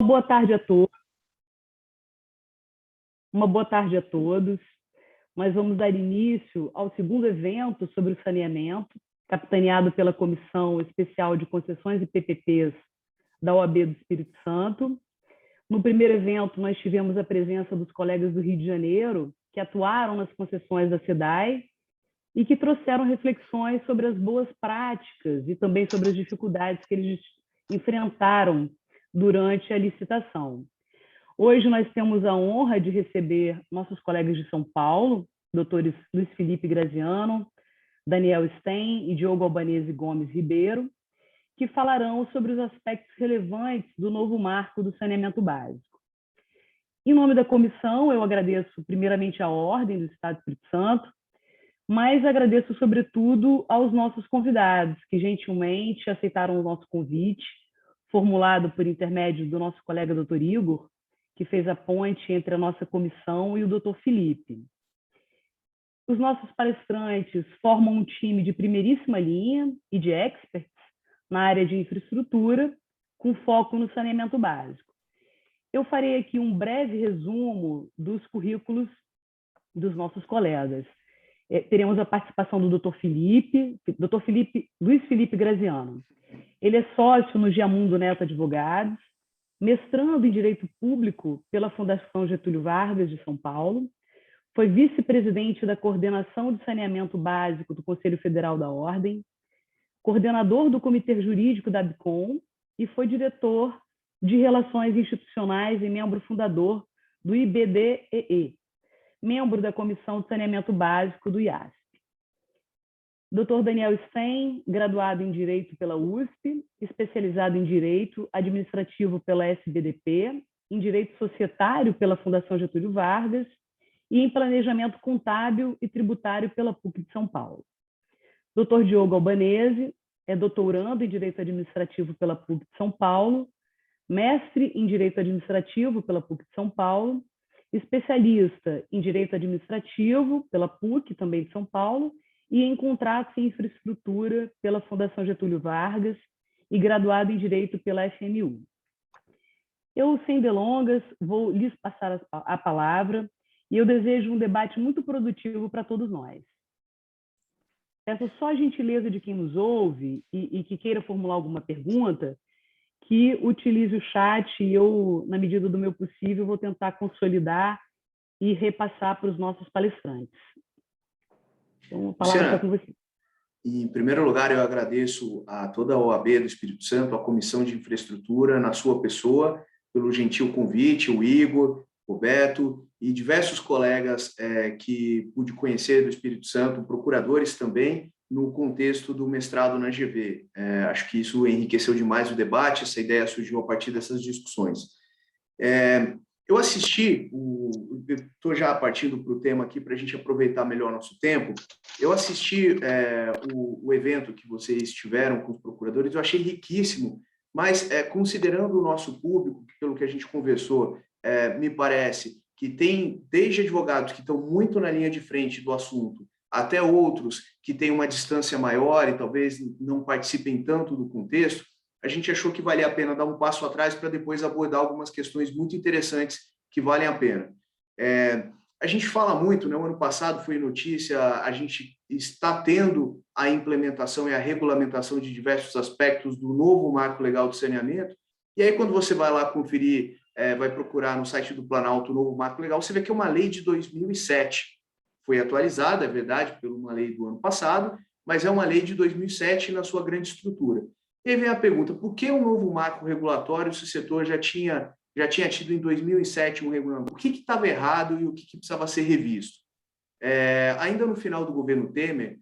Boa tarde a todos. Uma boa tarde a todos. Nós vamos dar início ao segundo evento sobre o saneamento, capitaneado pela Comissão Especial de Concessões e PPPs da OAB do Espírito Santo. No primeiro evento, nós tivemos a presença dos colegas do Rio de Janeiro, que atuaram nas concessões da SEDAI e que trouxeram reflexões sobre as boas práticas e também sobre as dificuldades que eles enfrentaram durante a licitação. Hoje nós temos a honra de receber nossos colegas de São Paulo, doutores Luiz Felipe Graziano, Daniel Stein e Diogo Albanese Gomes Ribeiro, que falarão sobre os aspectos relevantes do novo marco do saneamento básico. Em nome da comissão, eu agradeço primeiramente a Ordem do Estado do Espírito Santo, mas agradeço sobretudo aos nossos convidados, que gentilmente aceitaram o nosso convite, formulado por intermédio do nosso colega doutor Igor, que fez a ponte entre a nossa comissão e o doutor Felipe. Os nossos palestrantes formam um time de primeiríssima linha e de experts na área de infraestrutura, com foco no saneamento básico. Eu farei aqui um breve resumo dos currículos dos nossos colegas. Teremos a participação do doutor Luiz Felipe Graziano. Ele é sócio no Giamundo Neto Advogados, mestrando em Direito Público pela Fundação Getúlio Vargas de São Paulo, foi vice-presidente da Coordenação de Saneamento Básico do Conselho Federal da Ordem, coordenador do Comitê Jurídico da ABCOM e foi diretor de Relações Institucionais e membro fundador do IBDEE, membro da Comissão de Saneamento Básico do IASP. Dr. Daniel Stein, graduado em Direito pela USP, especializado em Direito Administrativo pela SBDP, em Direito Societário pela Fundação Getúlio Vargas e em Planejamento Contábil e Tributário pela PUC de São Paulo. Dr. Diogo Albanese é doutorando em Direito Administrativo pela PUC de São Paulo, mestre em Direito Administrativo pela PUC de São Paulo, especialista em Direito Administrativo pela PUC, também de São Paulo, e em Contratos e Infraestrutura pela Fundação Getúlio Vargas e graduado em Direito pela FMU. Eu, sem delongas, vou lhes passar a palavra e eu desejo um debate muito produtivo para todos nós. Peço só a gentileza de quem nos ouve e que queira formular alguma pergunta, que utilize o chat e eu, na medida do meu possível, vou tentar consolidar e repassar para os nossos palestrantes. Então, a palavra está com você. Em primeiro lugar, eu agradeço a toda a OAB do Espírito Santo, a Comissão de Infraestrutura, na sua pessoa, pelo gentil convite, o Igor, o Beto e diversos colegas que pude conhecer do Espírito Santo, procuradores também, no contexto do mestrado na GV. Acho que isso enriqueceu demais o debate, essa ideia surgiu a partir dessas discussões. Eu assisti, estou já partindo para o tema aqui para a gente aproveitar melhor nosso tempo, eu assisti o evento que vocês tiveram com os procuradores, eu achei riquíssimo, mas considerando o nosso público, pelo que a gente conversou, me parece que tem desde advogados que estão muito na linha de frente do assunto, até outros que têm uma distância maior e talvez não participem tanto do contexto, a gente achou que valia a pena dar um passo atrás para depois abordar algumas questões muito interessantes que valem a pena. A gente fala muito, né? O ano passado foi notícia, a gente está tendo a implementação e a regulamentação de diversos aspectos do novo marco legal do saneamento, e aí quando você vai lá conferir, vai procurar no site do Planalto o novo marco legal, você vê que é uma lei de 2007, foi atualizada, é verdade, por uma lei do ano passado, mas é uma lei de 2007 na sua grande estrutura. E aí vem a pergunta, por que um novo marco regulatório se o setor já tinha tido em 2007 um regulamento? O que estava errado e o que precisava ser revisto? Ainda no final do governo Temer,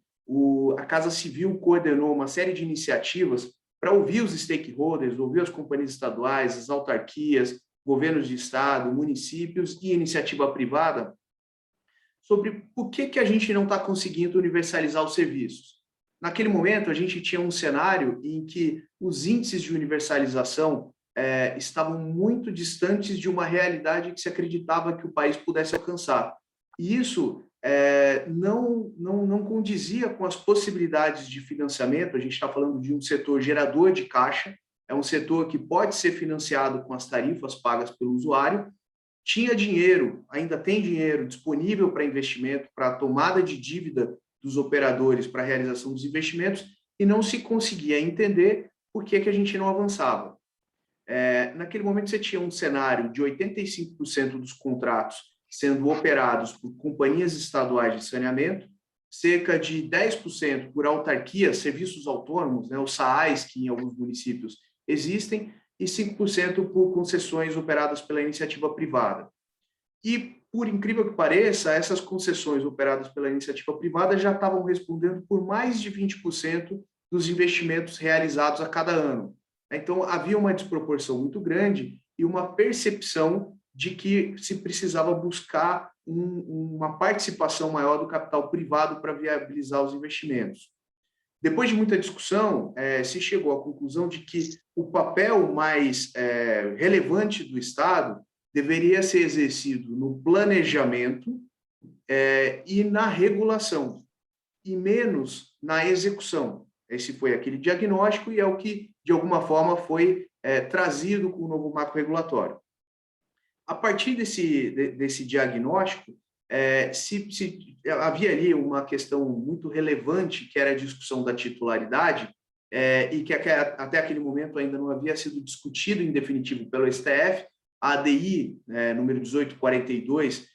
a Casa Civil coordenou uma série de iniciativas para ouvir os stakeholders, ouvir as companhias estaduais, as autarquias, governos de estado, municípios e iniciativa privada, sobre por que a gente não está conseguindo universalizar os serviços. Naquele momento, a gente tinha um cenário em que os índices de universalização estavam muito distantes de uma realidade que se acreditava que o país pudesse alcançar. E isso não condizia com as possibilidades de financiamento. A gente está falando de um setor gerador de caixa, é um setor que pode ser financiado com as tarifas pagas pelo usuário, tinha dinheiro, ainda tem dinheiro disponível para investimento, para a tomada de dívida dos operadores para a realização dos investimentos, e não se conseguia entender por que a gente não avançava. Naquele momento, você tinha um cenário de 85% dos contratos sendo operados por companhias estaduais de saneamento, cerca de 10% por autarquias, serviços autônomos, né, os SAAIs, que em alguns municípios existem, e 5% por concessões operadas pela iniciativa privada. E, por incrível que pareça, essas concessões operadas pela iniciativa privada já estavam respondendo por mais de 20% dos investimentos realizados a cada ano. Então, havia uma desproporção muito grande e uma percepção de que se precisava buscar uma participação maior do capital privado para viabilizar os investimentos. Depois de muita discussão, se chegou à conclusão de que o papel mais relevante do Estado deveria ser exercido no planejamento e na regulação, e menos na execução. Esse foi aquele diagnóstico e é o que, de alguma forma, foi trazido com o novo marco regulatório. A partir desse diagnóstico, havia ali uma questão muito relevante, que era a discussão da titularidade, e que até aquele momento ainda não havia sido discutido em definitivo pelo STF. A ADI, número 1842,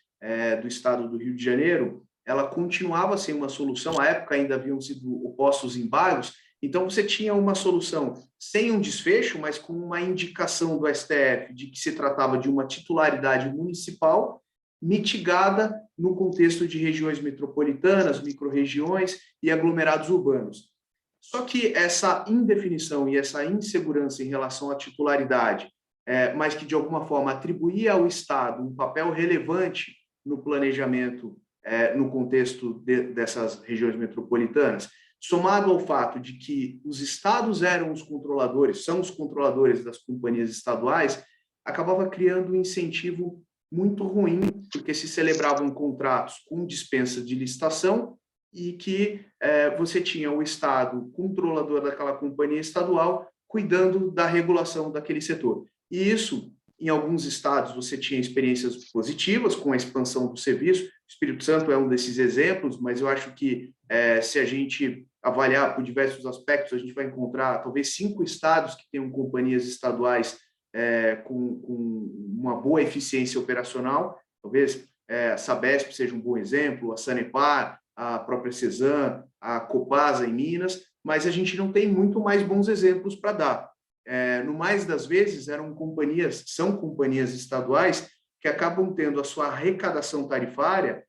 do Estado do Rio de Janeiro, ela continuava sem uma solução. À época ainda haviam sido opostos embargos, então você tinha uma solução sem um desfecho, mas com uma indicação do STF de que se tratava de uma titularidade municipal mitigada no contexto de regiões metropolitanas, microrregiões e aglomerados urbanos. Só que essa indefinição e essa insegurança em relação à titularidade, mas que de alguma forma atribuía ao Estado um papel relevante no planejamento, no contexto dessas regiões metropolitanas, somado ao fato de que os estados eram os controladores, são os controladores das companhias estaduais, acabava criando um incentivo muito ruim, porque se celebravam contratos com dispensa de licitação e que você tinha o Estado controlador daquela companhia estadual cuidando da regulação daquele setor. E isso, em alguns estados, você tinha experiências positivas com a expansão do serviço. O Espírito Santo é um desses exemplos, mas eu acho que se a gente avaliar por diversos aspectos, a gente vai encontrar talvez 5 estados que tenham companhias estaduais com uma boa eficiência operacional. Talvez a Sabesp seja um bom exemplo, a Sanepar, a própria Cesan, a Copasa em Minas, mas a gente não tem muito mais bons exemplos para dar. No mais das vezes, são companhias estaduais que acabam tendo a sua arrecadação tarifária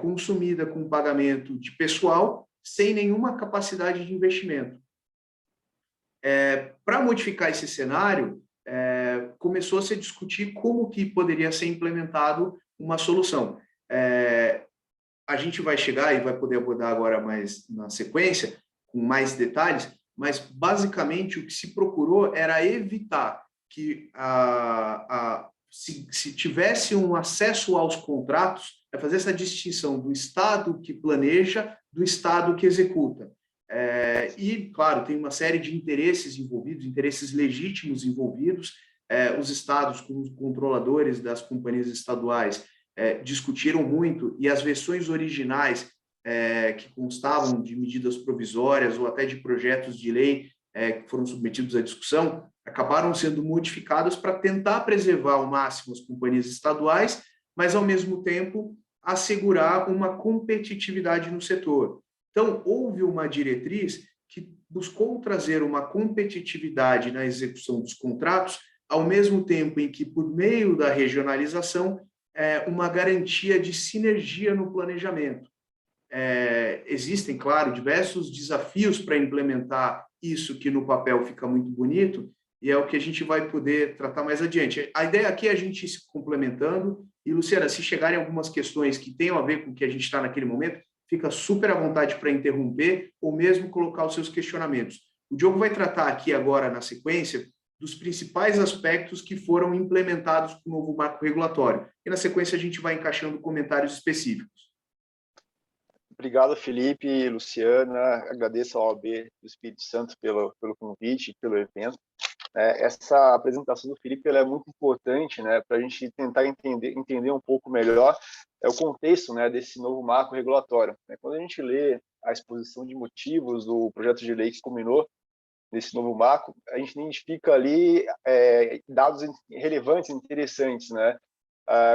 consumida com pagamento de pessoal sem nenhuma capacidade de investimento. Para modificar esse cenário, começou a se discutir como que poderia ser implementado uma solução. A gente vai chegar e vai poder abordar agora mais na sequência, com mais detalhes, mas basicamente o que se procurou era evitar que se tivesse um acesso aos contratos, fazer essa distinção do Estado que planeja do Estado que executa. E, claro, tem uma série de interesses envolvidos, interesses legítimos envolvidos. Os estados, como os controladores das companhias estaduais, discutiram muito, e as versões originais que constavam de medidas provisórias ou até de projetos de lei que foram submetidos à discussão, acabaram sendo modificadas para tentar preservar ao máximo as companhias estaduais, mas, ao mesmo tempo, assegurar uma competitividade no setor. Então, houve uma diretriz que buscou trazer uma competitividade na execução dos contratos, ao mesmo tempo em que, por meio da regionalização, uma garantia de sinergia no planejamento. Existem, claro, diversos desafios para implementar isso, que no papel fica muito bonito, e é o que a gente vai poder tratar mais adiante. A ideia aqui é a gente se complementando, e, Luciana, se chegarem algumas questões que tenham a ver com o que a gente está naquele momento, fica super à vontade para interromper ou mesmo colocar os seus questionamentos. O Diogo vai tratar aqui agora, na sequência, dos principais aspectos que foram implementados com o novo marco regulatório. E, na sequência, a gente vai encaixando comentários específicos. Obrigado, Felipe e Luciana. Agradeço ao OAB do Espírito Santo pelo convite, pelo evento. Essa apresentação do Felipe ela é muito importante, né, para a gente tentar entender um pouco melhor o contexto, né, desse novo marco regulatório. Quando a gente lê a exposição de motivos do projeto de lei que culminou nesse novo marco, a gente identifica ali dados relevantes, interessantes, né?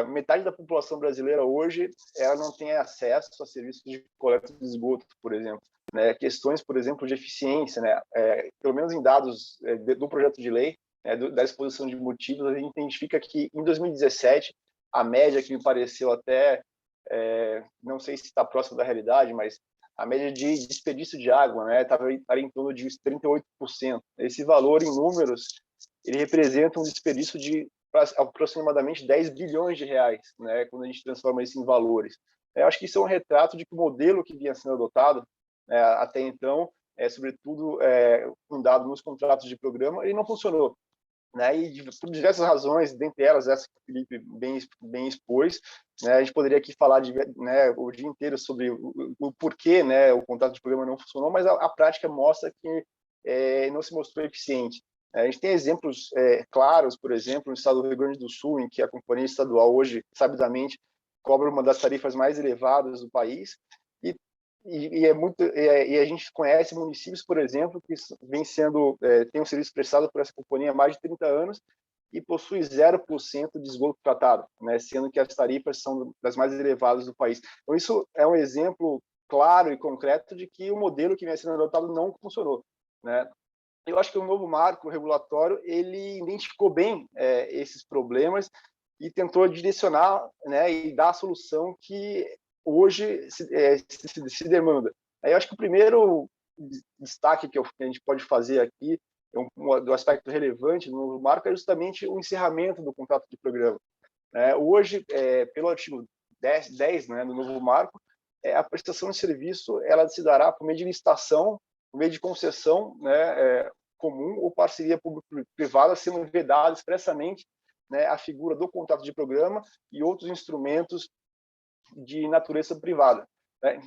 Metade da população brasileira hoje ela não tem acesso a serviços de coleta de esgoto, por exemplo. Né? Questões, por exemplo, de eficiência, né? Pelo menos em dados do projeto de lei, da exposição de motivos, a gente identifica que em 2017 a média que me pareceu até, não sei se está próximo da realidade, mas a média de desperdício de água, né, estava em torno de 38%. Esse valor em números, ele representa um desperdício de aproximadamente 10 bilhões de reais, né, quando a gente transforma isso em valores. Eu acho que isso é um retrato de que o modelo que vinha sendo adotado até então, sobretudo fundado nos contratos de programa, ele não funcionou. Né, e por diversas razões, dentre elas essa que o Felipe bem expôs, né, a gente poderia aqui falar né, o dia inteiro sobre o porquê, né, o contrato de programa não funcionou, mas a prática mostra que não se mostrou eficiente. A gente tem exemplos claros, por exemplo, no estado do Rio Grande do Sul, em que a companhia estadual hoje, sabidamente, cobra uma das tarifas mais elevadas do país, e a gente conhece municípios, por exemplo, que tem um serviço prestado por essa companhia há mais de 30 anos e possui 0% de esgoto tratado, né, sendo que as tarifas são das mais elevadas do país. Então, isso é um exemplo claro e concreto de que o modelo que vem sendo adotado não funcionou. Né? Eu acho que o novo marco regulatório ele identificou bem esses problemas e tentou direcionar, né, e dar a solução que hoje se demanda. Eu acho que o primeiro destaque que a gente pode fazer aqui, do aspecto relevante do novo marco, é justamente o encerramento do contrato de programa. Hoje, pelo artigo 10 né, do novo marco, a prestação de serviço ela se dará por meio de licitação, por meio de concessão, né, comum ou parceria público-privada, sendo vedada expressamente, né, a figura do contrato de programa e outros instrumentos de natureza privada.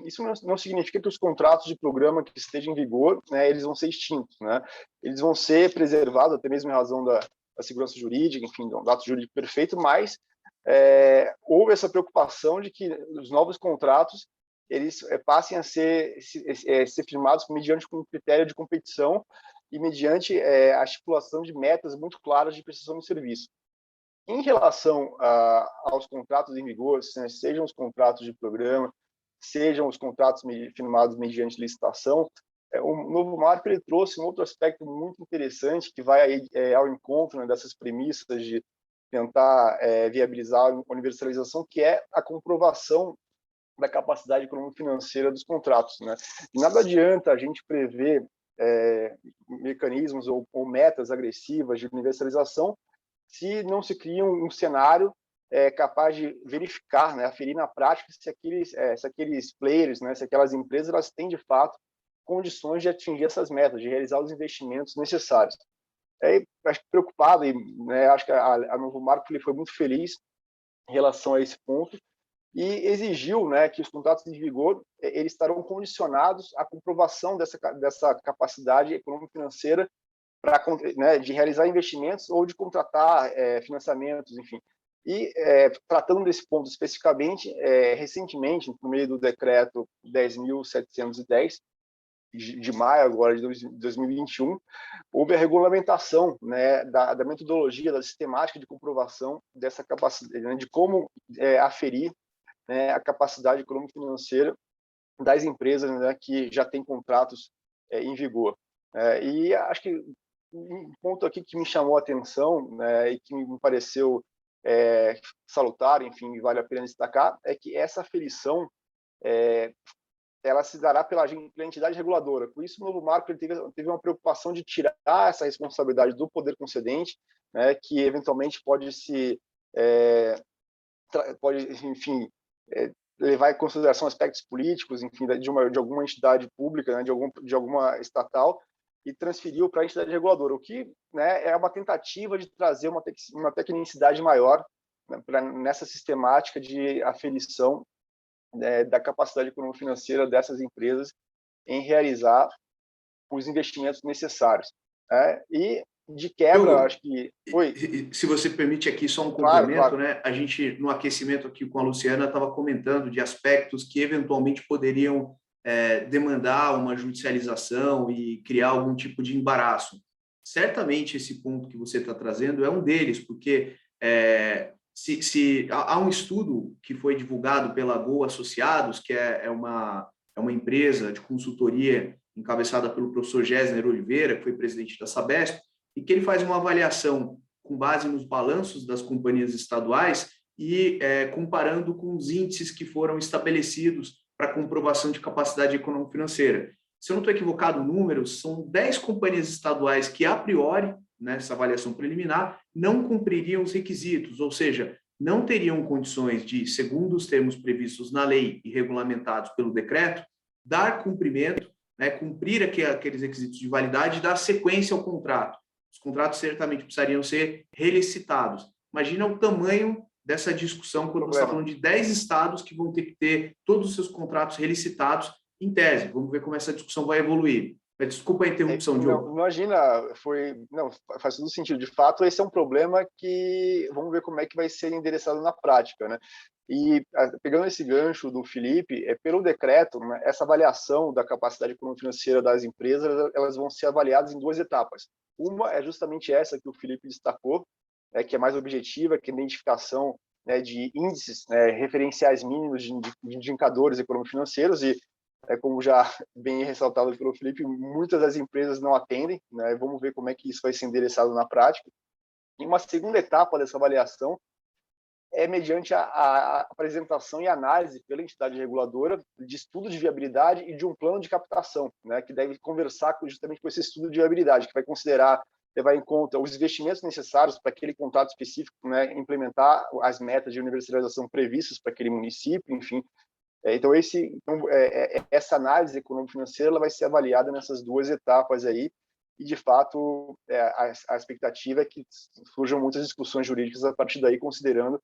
Isso não significa que os contratos de programa que estejam em vigor, né, eles vão ser extintos. Né? Eles vão ser preservados, até mesmo em razão da segurança jurídica, enfim, do ato jurídico perfeito, mas houve essa preocupação de que os novos contratos eles passem a ser firmados mediante um critério de competição e mediante a estipulação de metas muito claras de prestação de serviço. Em relação aos contratos em vigor, né, sejam os contratos de programa, sejam os contratos firmados mediante licitação, o novo marco ele trouxe um outro aspecto muito interessante que vai ao encontro, né, dessas premissas de tentar viabilizar a universalização, que é a comprovação da capacidade econômico-financeira dos contratos. Né? E nada adianta a gente prever mecanismos ou metas agressivas de universalização se não se cria um cenário capaz de verificar, né, aferir na prática se aqueles players, né, se aquelas empresas elas têm de fato condições de atingir essas metas, de realizar os investimentos necessários. Acho que preocupado e né, acho que a Novo Marco ele foi muito feliz em relação a esse ponto e exigiu, né, que os contratos em vigor eles estarão condicionados à comprovação dessa capacidade econômico-financeira né, de realizar investimentos ou de contratar financiamentos, enfim. E tratando desse ponto especificamente, recentemente, por meio do decreto 10.710 de maio agora de 2021, houve a regulamentação, né, da metodologia, da sistemática de comprovação dessa capacidade, né, de como aferir, né, a capacidade econômico-financeira das empresas, né, que já têm contratos em vigor. E acho que um ponto aqui que me chamou a atenção, né, e que me pareceu salutar, enfim, vale a pena destacar, é que essa aferição ela se dará pela entidade reguladora. Por isso, o novo marco ele teve uma preocupação de tirar essa responsabilidade do poder concedente, né, que eventualmente pode enfim, levar em consideração aspectos políticos, enfim, de alguma entidade pública, né, de alguma estatal, e transferiu para a entidade reguladora, o que, né, é uma tentativa de trazer uma tecnicidade maior, né, nessa sistemática de aferição, né, da capacidade econômico-financeira dessas empresas em realizar os investimentos necessários. E De quebra, Hugo, acho que foi. se você permite aqui só um Claro, complemento, claro. né? A gente, no aquecimento aqui com a Luciana, estava comentando de aspectos que eventualmente poderiam demandar uma judicialização e criar algum tipo de embaraço. Certamente esse ponto que você está trazendo é um deles, porque se há um estudo que foi divulgado pela Go Associados, que é uma empresa de consultoria encabeçada pelo professor Gessner Oliveira, que foi presidente da Sabesp, e que ele faz uma avaliação com base nos balanços das companhias estaduais e comparando com os índices que foram estabelecidos para comprovação de capacidade econômico-financeira. Se eu não estou equivocado, números, são 10 companhias estaduais que, a priori, nessa avaliação preliminar, não cumpririam os requisitos, ou seja, não teriam condições de, segundo os termos previstos na lei e regulamentados pelo decreto, dar cumprimento, cumprir aqueles requisitos de validade e dar sequência ao contrato. Os contratos certamente precisariam ser relicitados. Imagina o tamanho dessa discussão quando você está falando de 10 estados que vão ter que ter todos os seus contratos relicitados em tese. Vamos ver como essa discussão vai evoluir. Desculpa a interrupção, Diogo. Não, imagina, não, faz todo sentido. De fato, esse é um problema que vamos ver como é que vai ser endereçado na prática, né? E pegando esse gancho do Felipe, pelo decreto, né, essa avaliação da capacidade econômico-financeira das empresas, elas vão ser avaliadas em 2 etapas. Uma é justamente essa que o Felipe destacou, que é mais objetiva, que é a identificação, né, de índices, né, referenciais mínimos de indicadores econômico-financeiros e como já bem ressaltado pelo Felipe, muitas das empresas não atendem, né? Vamos ver como é que isso vai ser endereçado na prática. E uma segunda etapa dessa avaliação é mediante a apresentação e análise pela entidade reguladora de estudo de viabilidade e de um plano de captação, né? Que deve conversar justamente com esse estudo de viabilidade, que vai considerar, levar em conta os investimentos necessários para aquele contrato específico, né? Implementar as metas de universalização previstas para aquele município, enfim. Então, essa análise econômico-financeira ela vai ser avaliada nessas 2 etapas aí, e, de fato, a expectativa é que surjam muitas discussões jurídicas a partir daí, considerando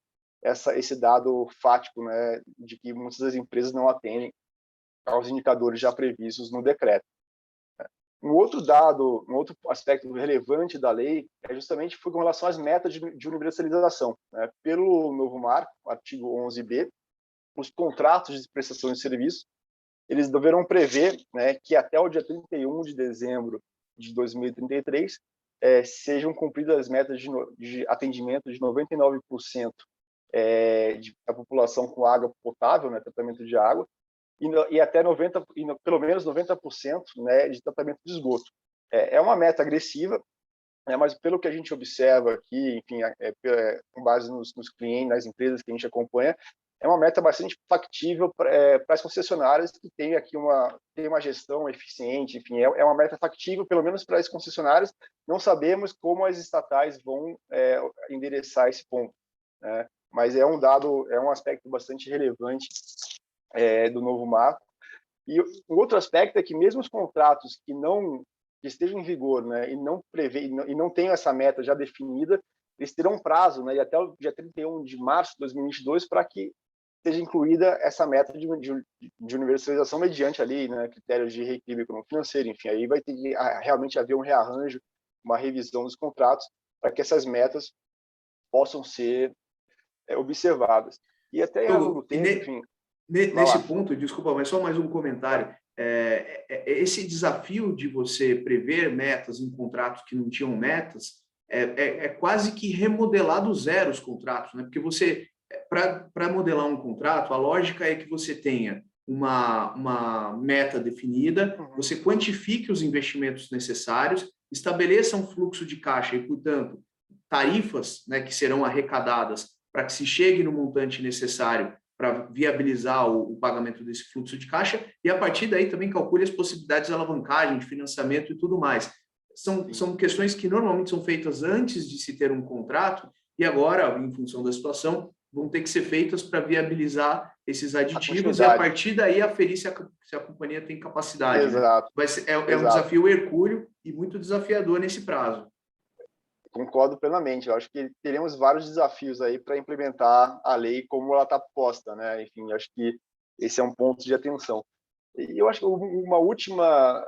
esse dado fático, né, de que muitas das empresas não atendem aos indicadores já previstos no decreto. Um outro aspecto relevante da lei justamente foi com relação às metas de universalização, né? Pelo novo marco, artigo 11b, os contratos de prestação de serviço, eles deverão prever, né, que até o dia 31 de dezembro de 2033 sejam cumpridas as metas de atendimento de 99% da população com água potável, né, tratamento de água, e até pelo menos 90%, né, de tratamento de esgoto. É uma meta agressiva, mas pelo que a gente observa aqui, enfim, com base nos clientes, nas empresas que a gente acompanha, é uma meta bastante factível para as concessionárias que têm aqui uma gestão eficiente, enfim, é uma meta factível, pelo menos para as concessionárias. Não sabemos como as estatais vão endereçar esse ponto, né? Mas é um aspecto bastante relevante do novo marco. E um outro aspecto é que mesmo os contratos que estejam em vigor, né, e não tenham essa meta já definida, eles terão um prazo, né, e até o dia 31 de março de 2022 para que seja incluída essa meta de universalização mediante ali, né, critérios de reequilíbrio econômico-financeiro, enfim, aí vai ter que realmente haver um rearranjo, uma revisão dos contratos para que essas metas possam ser observadas. E até ao longo do tempo, enfim... Nesse ponto, desculpa, mas só mais um comentário. Esse desafio de você prever metas em contratos que não tinham metas é quase que remodelar do zero os contratos, né? Porque você, para modelar um contrato, a lógica é que você tenha uma meta definida, você quantifique os investimentos necessários, estabeleça um fluxo de caixa e, portanto, tarifas, né, que serão arrecadadas para que se chegue no montante necessário para viabilizar o pagamento desse fluxo de caixa, e a partir daí também calcule as possibilidades de alavancagem, de financiamento e tudo mais. São questões que normalmente são feitas antes de se ter um contrato, e agora, em função da situação, vão ter que ser feitas para viabilizar esses aditivos, e a partir daí aferir se a companhia tem capacidade. Exato. Né? É um desafio hercúleo e muito desafiador nesse prazo. Concordo plenamente. Eu acho que teremos vários desafios aí para implementar a lei como ela está posta, né? Enfim, acho que esse é um ponto de atenção. E eu acho que uma última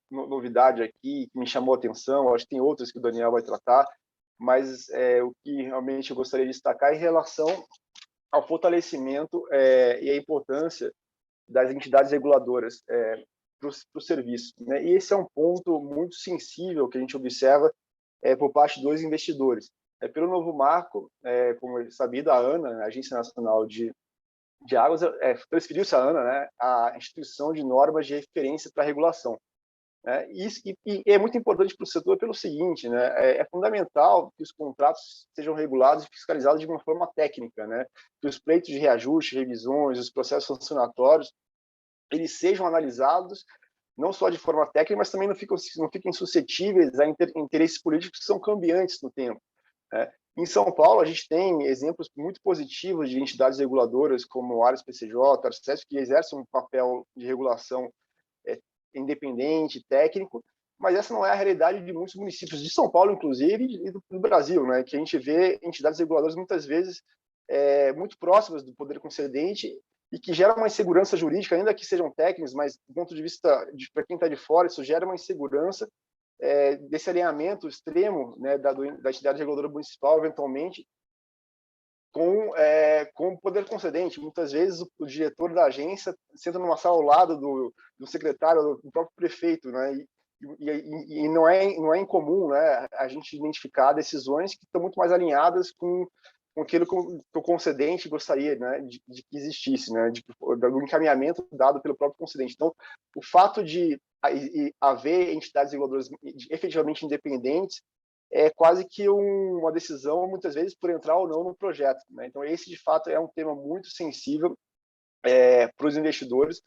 novidade aqui que me chamou a atenção, acho que tem outras que o Daniel vai tratar, mas o que realmente eu gostaria de destacar é em relação ao fortalecimento e a importância das entidades reguladoras para o serviço, né? E esse é um ponto muito sensível que a gente observa por parte dos investidores. Pelo novo marco, como é sabido, a ANA, a Agência Nacional de Águas, transferiu-se à ANA, né, a instituição de normas de referência para a regulação. Né? E é muito importante para o setor pelo seguinte, né? É fundamental que os contratos sejam regulados e fiscalizados de uma forma técnica, né? Que os pleitos de reajuste, revisões, os processos sancionatórios, eles sejam analisados não só de forma técnica, mas também não fiquem suscetíveis a interesses políticos que são cambiantes no tempo. Né? Em São Paulo, a gente tem exemplos muito positivos de entidades reguladoras como a ARES-PCJ, a Arcesp, que exercem um papel de regulação independente, técnico, mas essa não é a realidade de muitos municípios de São Paulo, inclusive, e do Brasil, né? Que a gente vê entidades reguladoras muitas vezes muito próximas do poder concedente e que geram uma insegurança jurídica, ainda que sejam técnicos, mas do ponto de vista para quem está de fora, isso gera uma insegurança desse alinhamento extremo, né, da entidade reguladora municipal, eventualmente, com o poder concedente. Muitas vezes o diretor da agência senta numa sala ao lado do secretário, do próprio prefeito, né? E não é incomum, né, a gente identificar decisões que estão muito mais alinhadas com aquilo que o concedente gostaria, né, de que existisse, né, do encaminhamento dado pelo próprio concedente. Então, o fato de haver entidades reguladoras efetivamente independentes é quase que uma decisão, muitas vezes, por entrar ou não no projeto. Né? Então, esse, de fato, é um tema muito sensível para os investidores.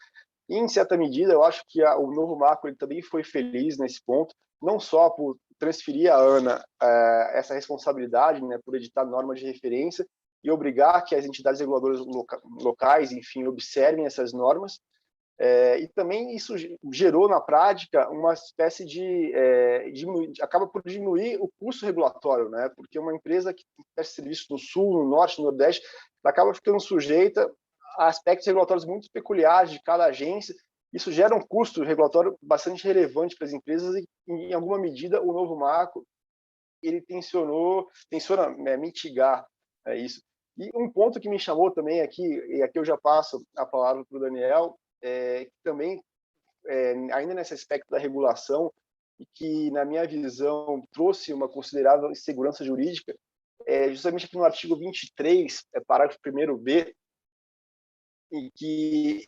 E, em certa medida, eu acho que o novo marco ele também foi feliz nesse ponto, não só por transferir à ANA essa responsabilidade, né, por editar normas de referência e obrigar que as entidades reguladoras locais, enfim, observem essas normas, e também isso gerou, na prática, uma espécie de acaba por diminuir o custo regulatório, né? Porque uma empresa que presta serviço no Sul, no Norte, no Nordeste, acaba ficando sujeita a aspectos regulatórios muito peculiares de cada agência. Isso gera um custo regulatório bastante relevante para as empresas e, em alguma medida, o novo marco ele tenciona mitigar isso. E um ponto que me chamou também aqui, e aqui eu já passo a palavra para o Daniel, que também, ainda nesse aspecto da regulação, e que, na minha visão, trouxe uma considerável insegurança jurídica, justamente aqui no artigo 23, parágrafo 1º-B, em que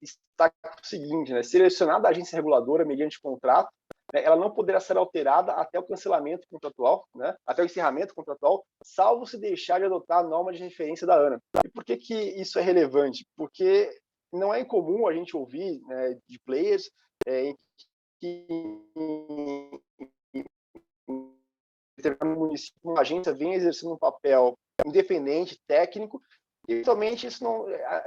está o seguinte, né, selecionada a agência reguladora mediante contrato, né, ela não poderá ser alterada até o cancelamento contratual, né, até o encerramento contratual, salvo se deixar de adotar a norma de referência da ANA. E por que isso é relevante? Porque não é incomum a gente ouvir, né, de players em que em determinado município uma agência vem exercendo um papel independente, técnico, e eventualmente isso não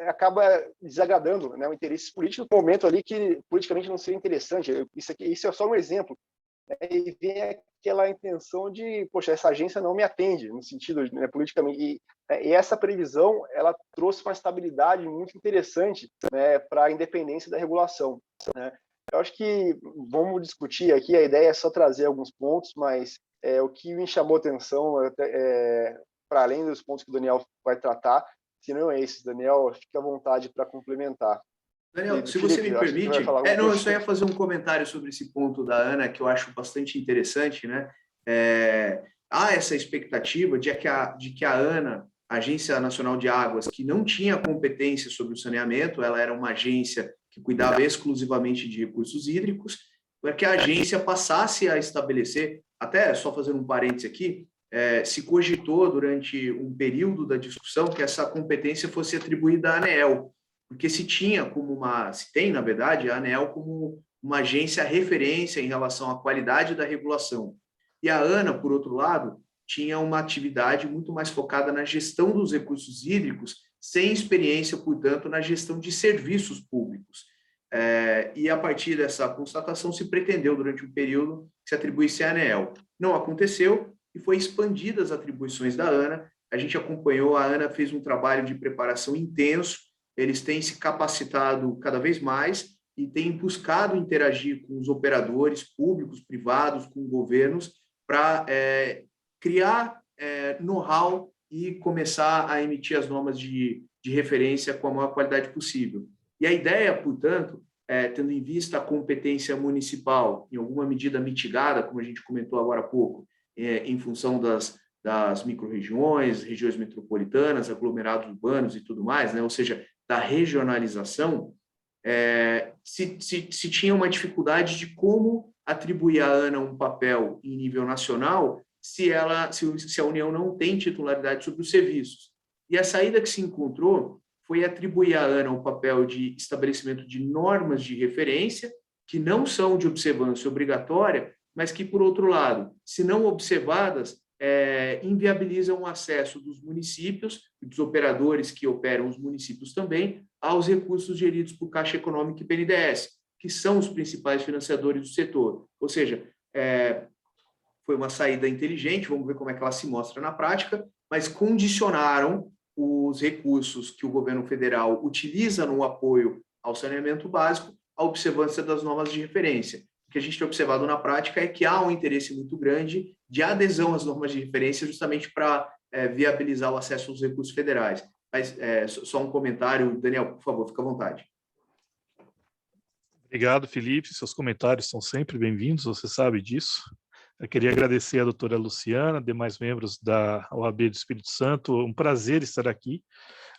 acaba desagradando, né, o interesse político no momento ali que politicamente não seria interessante. Isso é só um exemplo. E vem aquela intenção de, poxa, essa agência não me atende, no sentido, né, politicamente. E essa previsão, ela trouxe uma estabilidade muito interessante, né, para a independência da regulação. Né? Eu acho que vamos discutir aqui, a ideia é só trazer alguns pontos, mas o que me chamou a atenção, para além dos pontos que o Daniel vai tratar, se não é esse, Daniel, fique à vontade para complementar. Daniel, se você me permite, eu só ia fazer um comentário sobre esse ponto da Ana, que eu acho bastante interessante, né? Há essa expectativa de que a ANA, a Agência Nacional de Águas, que não tinha competência sobre o saneamento, ela era uma agência que cuidava exclusivamente de recursos hídricos, para que a agência passasse a estabelecer, até só fazendo um parêntese aqui, se cogitou durante um período da discussão que essa competência fosse atribuída à ANEEL, porque se tem, na verdade, a ANEEL como uma agência referência em relação à qualidade da regulação. E a ANA, por outro lado, tinha uma atividade muito mais focada na gestão dos recursos hídricos, sem experiência, portanto, na gestão de serviços públicos. E a partir dessa constatação se pretendeu, durante um período, que se atribuísse à ANEEL. Não aconteceu e foi expandidas as atribuições da ANA. A gente acompanhou, a ANA fez um trabalho de preparação intenso, eles têm se capacitado cada vez mais e tem buscado interagir com os operadores públicos, privados, com governos, para criar know-how e começar a emitir as normas de referência com a maior qualidade possível. E a ideia, portanto, tendo em vista a competência municipal, em alguma medida mitigada, como a gente comentou agora há pouco, em função das micro-regiões, regiões metropolitanas, aglomerados urbanos e tudo mais, né? Ou seja, da regionalização, se tinha uma dificuldade de como atribuir à ANA um papel em nível nacional se a União não tem titularidade sobre os serviços. E a saída que se encontrou foi atribuir à ANA o papel de estabelecimento de normas de referência, que não são de observância obrigatória, mas que, por outro lado, se não observadas, inviabilizam o acesso dos municípios, dos operadores que operam os municípios também, aos recursos geridos por Caixa Econômica e BNDES, que são os principais financiadores do setor. Ou seja, foi uma saída inteligente, vamos ver como é que ela se mostra na prática, mas condicionaram os recursos que o governo federal utiliza no apoio ao saneamento básico à observância das normas de referência. O que a gente tem observado na prática é que há um interesse muito grande de adesão às normas de referência justamente para viabilizar o acesso aos recursos federais. Mas só um comentário, Daniel, por favor, fica à vontade. Obrigado, Felipe. Seus comentários são sempre bem-vindos, você sabe disso. Eu queria agradecer à doutora Luciana, demais membros da OAB do Espírito Santo. Um prazer estar aqui.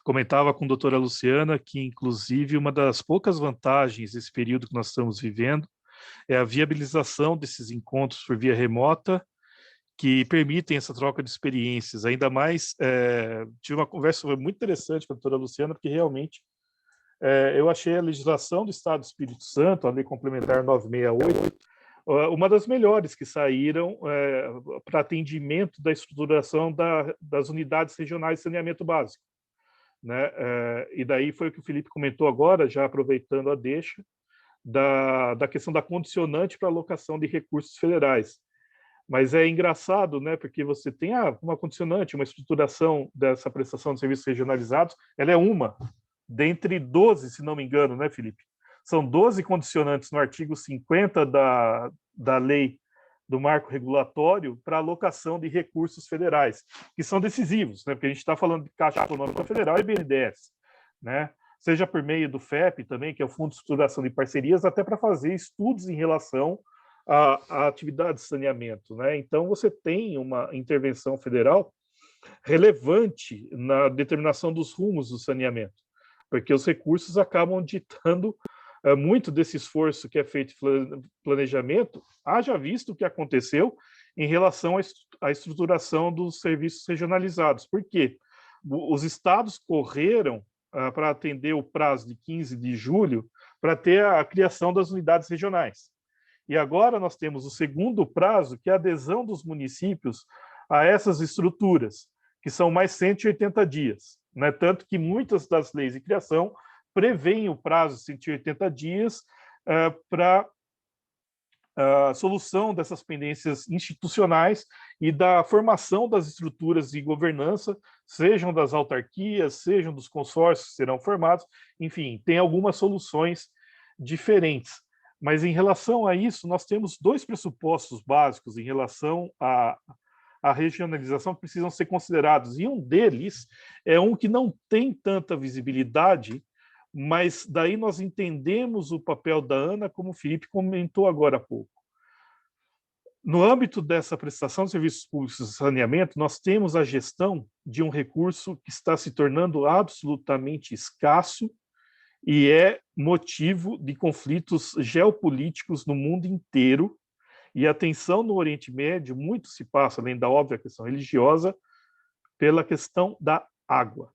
Comentava com a doutora Luciana que, inclusive, uma das poucas vantagens desse período que nós estamos vivendo é a viabilização desses encontros por via remota, que permitem essa troca de experiências. Ainda mais, tive uma conversa muito interessante com a doutora Luciana, porque realmente eu achei a legislação do Estado do Espírito Santo, a Lei Complementar 968, uma das melhores que saíram para atendimento da estruturação das unidades regionais de saneamento básico, né? E daí foi o que o Felipe comentou agora, já aproveitando a deixa, da questão da condicionante para alocação de recursos federais. Mas é engraçado, né? Porque você tem uma condicionante, uma estruturação dessa prestação de serviços regionalizados, ela é uma dentre 12, se não me engano, né, Felipe? São 12 condicionantes no artigo 50 da lei do marco regulatório para alocação de recursos federais, que são decisivos, né? Porque a gente está falando de Caixa Econômica Federal e BNDES, né? Seja por meio do FEP também, que é o Fundo de Estruturação de Parcerias, até para fazer estudos em relação à atividade de saneamento, né? Então, você tem uma intervenção federal relevante na determinação dos rumos do saneamento, porque os recursos acabam ditando muito desse esforço que é feito em planejamento, haja visto o que aconteceu em relação à estruturação dos serviços regionalizados. Por quê? Os estados correram para atender o prazo de 15 de julho para ter a criação das unidades regionais. E agora nós temos o segundo prazo, que é a adesão dos municípios a essas estruturas, que são mais 180 dias, né? Tanto que muitas das leis de criação prevêem o prazo de 180 dias para a solução dessas pendências institucionais e da formação das estruturas de governança, sejam das autarquias, sejam dos consórcios que serão formados, enfim, tem algumas soluções diferentes. Mas em relação a isso, nós temos dois pressupostos básicos em relação à regionalização que precisam ser considerados, e um deles é um que não tem tanta visibilidade, mas daí nós entendemos o papel da ANA, como o Felipe comentou agora há pouco. No âmbito dessa prestação de serviços públicos de saneamento, nós temos a gestão de um recurso que está se tornando absolutamente escasso e é motivo de conflitos geopolíticos no mundo inteiro, e a tensão no Oriente Médio muito se passa, além da óbvia questão religiosa, pela questão da água.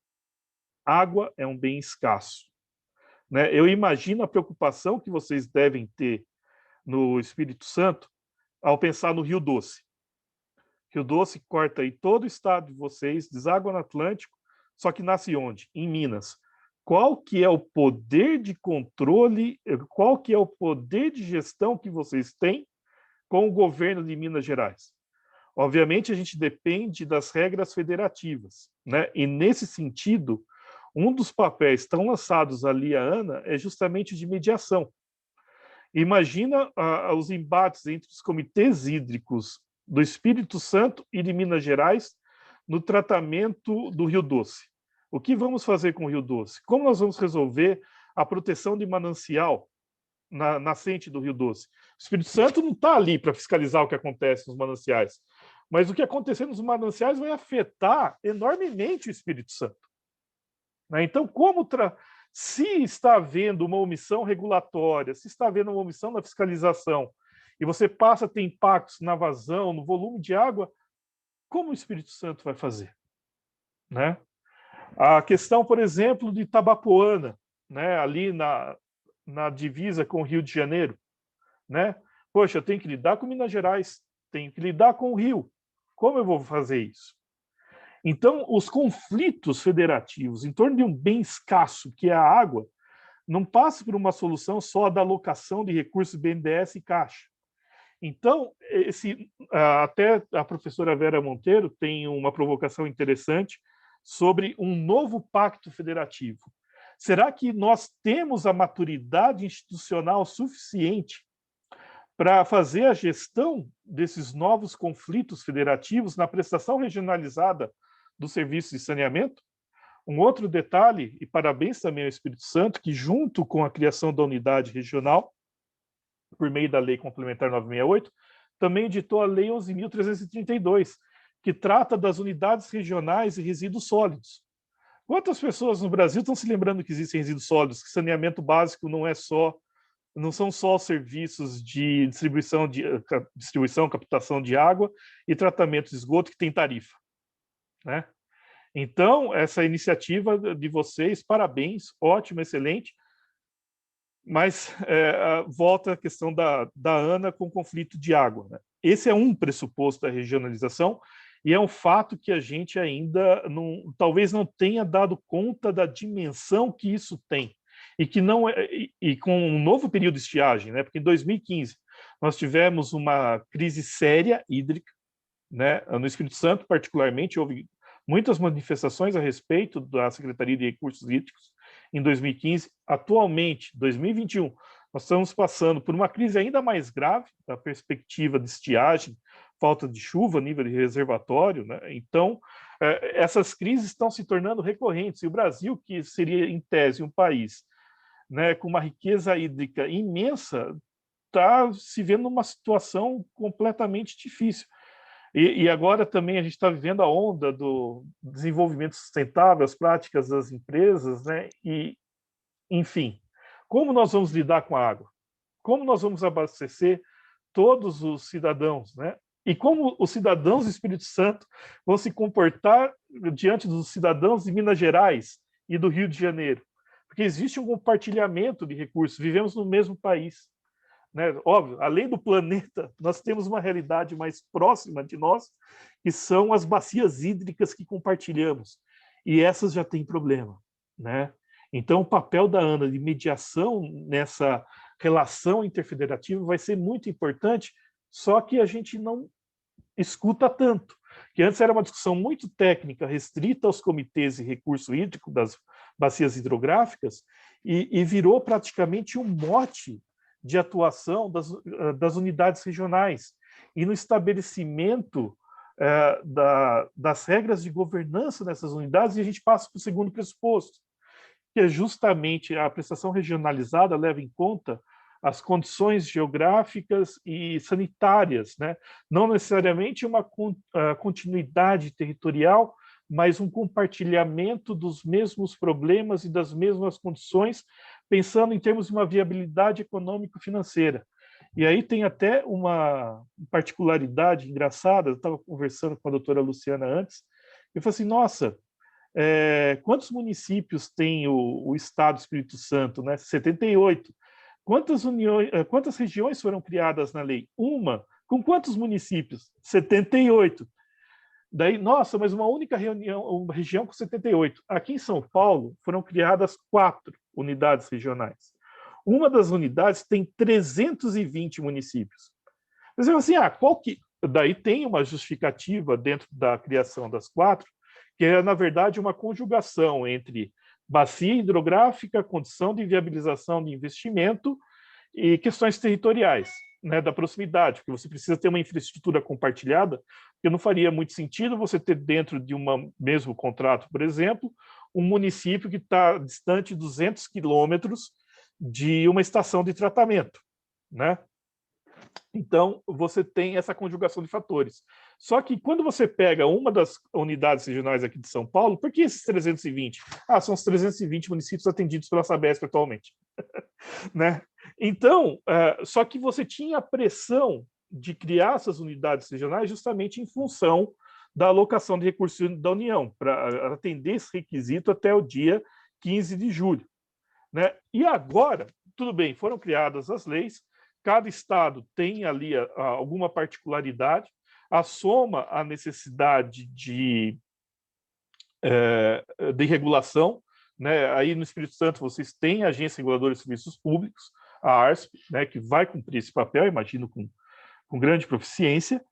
Água é um bem escasso, né? Eu imagino a preocupação que vocês devem ter no Espírito Santo ao pensar no Rio Doce. Rio Doce corta aí todo o estado de vocês, deságua no Atlântico, só que nasce onde? Em Minas. Qual que é o poder de controle, qual que é o poder de gestão que vocês têm com o governo de Minas Gerais? Obviamente, a gente depende das regras federativas, né? E, nesse sentido, um dos papéis tão lançados ali à ANA é justamente de mediação, Imagina os embates entre os comitês hídricos do Espírito Santo e de Minas Gerais no tratamento do Rio Doce. O que vamos fazer com o Rio Doce? Como nós vamos resolver a proteção de manancial na nascente do Rio Doce? O Espírito Santo não está ali para fiscalizar o que acontece nos mananciais, mas o que acontecer nos mananciais vai afetar enormemente o Espírito Santo. Então, se está havendo uma omissão regulatória, se está havendo uma omissão na fiscalização, e você passa a ter impactos na vazão, no volume de água, como o Espírito Santo vai fazer? Né? A questão, por exemplo, de Itabapoana, né? Ali na divisa com o Rio de Janeiro. Né? Poxa, eu tenho que lidar com Minas Gerais, tenho que lidar com o Rio. Como eu vou fazer isso? Então, os conflitos federativos em torno de um bem escasso, que é a água, não passa por uma solução só da alocação de recursos BNDES e Caixa. Então, até a professora Vera Monteiro tem uma provocação interessante sobre um novo pacto federativo. Será que nós temos a maturidade institucional suficiente para fazer a gestão desses novos conflitos federativos na prestação regionalizada do serviço de saneamento? Um outro detalhe, e parabéns também ao Espírito Santo, que junto com a criação da unidade regional, por meio da Lei Complementar 968, também editou a Lei 11.332, que trata das unidades regionais e resíduos sólidos. Quantas pessoas no Brasil estão se lembrando que existem resíduos sólidos, que saneamento básico não são só serviços de distribuição, captação de água e tratamento de esgoto que tem tarifa, né? Então, essa iniciativa de vocês, parabéns, ótimo, excelente, mas volta a questão da ANA com conflito de água, né? Esse é um pressuposto da regionalização e é um fato que a gente ainda talvez não tenha dado conta da dimensão que isso tem. E com um novo período de estiagem, né? Porque em 2015 nós tivemos uma crise séria hídrica, né? No Espírito Santo, particularmente, houve muitas manifestações a respeito da Secretaria de Recursos Hídricos em 2015. Atualmente, 2021, nós estamos passando por uma crise ainda mais grave, da perspectiva de estiagem, falta de chuva, nível de reservatório, né? Então, essas crises estão se tornando recorrentes. E o Brasil, que seria, em tese, um país, né, com uma riqueza hídrica imensa, está se vendo numa situação completamente difícil. E agora também a gente está vivendo a onda do desenvolvimento sustentável, as práticas das empresas, né? E, enfim, como nós vamos lidar com a água? Como nós vamos abastecer todos os cidadãos, né? E como os cidadãos do Espírito Santo vão se comportar diante dos cidadãos de Minas Gerais e do Rio de Janeiro? Porque existe um compartilhamento de recursos, vivemos no mesmo país. Né? Óbvio, além do planeta, nós temos uma realidade mais próxima de nós, que são as bacias hídricas que compartilhamos. E essas já têm problema. Né? Então, o papel da ANA de mediação nessa relação interfederativa vai ser muito importante, só que a gente não escuta tanto. Que antes era uma discussão muito técnica, restrita aos comitês de recurso hídrico das bacias hidrográficas, e virou praticamente um mote de atuação das unidades regionais e no estabelecimento das regras de governança dessas unidades, e a gente passa para o segundo pressuposto, que é justamente a prestação regionalizada leva em conta as condições geográficas e sanitárias, né? Não necessariamente uma continuidade territorial, mas um compartilhamento dos mesmos problemas e das mesmas condições, pensando em termos de uma viabilidade econômico-financeira. E aí tem até uma particularidade engraçada, eu estava conversando com a doutora Luciana antes, eu falei assim, nossa, quantos municípios tem o Estado do Espírito Santo? Né? 78. Quantas regiões foram criadas na lei? Uma. Com quantos municípios? 78. Daí, nossa, mas uma única região com 78. Aqui em São Paulo foram criadas 4 unidades regionais. Uma das unidades tem 320 municípios. Você fala assim, daí tem uma justificativa dentro da criação das 4, que é, na verdade, uma conjugação entre bacia hidrográfica, condição de viabilização de investimento e questões territoriais, né, da proximidade, porque você precisa ter uma infraestrutura compartilhada, porque não faria muito sentido você ter dentro de um mesmo contrato, por exemplo, um município que está distante 200 quilômetros de uma estação de tratamento, né? Então, você tem essa conjugação de fatores. Só que quando você pega uma das unidades regionais aqui de São Paulo, por que esses 320? Ah, são os 320 municípios atendidos pela Sabesp atualmente. Né? Então, só que você tinha a pressão de criar essas unidades regionais justamente em função da alocação de recursos da União, para atender esse requisito até o dia 15 de julho. Né? E agora, tudo bem, foram criadas as leis, cada estado tem ali alguma particularidade, assoma a necessidade de regulação, né? Aí no Espírito Santo vocês têm a Agência Reguladora de Serviços Públicos, a ARSP, né, que vai cumprir esse papel, imagino, com grande proficiência,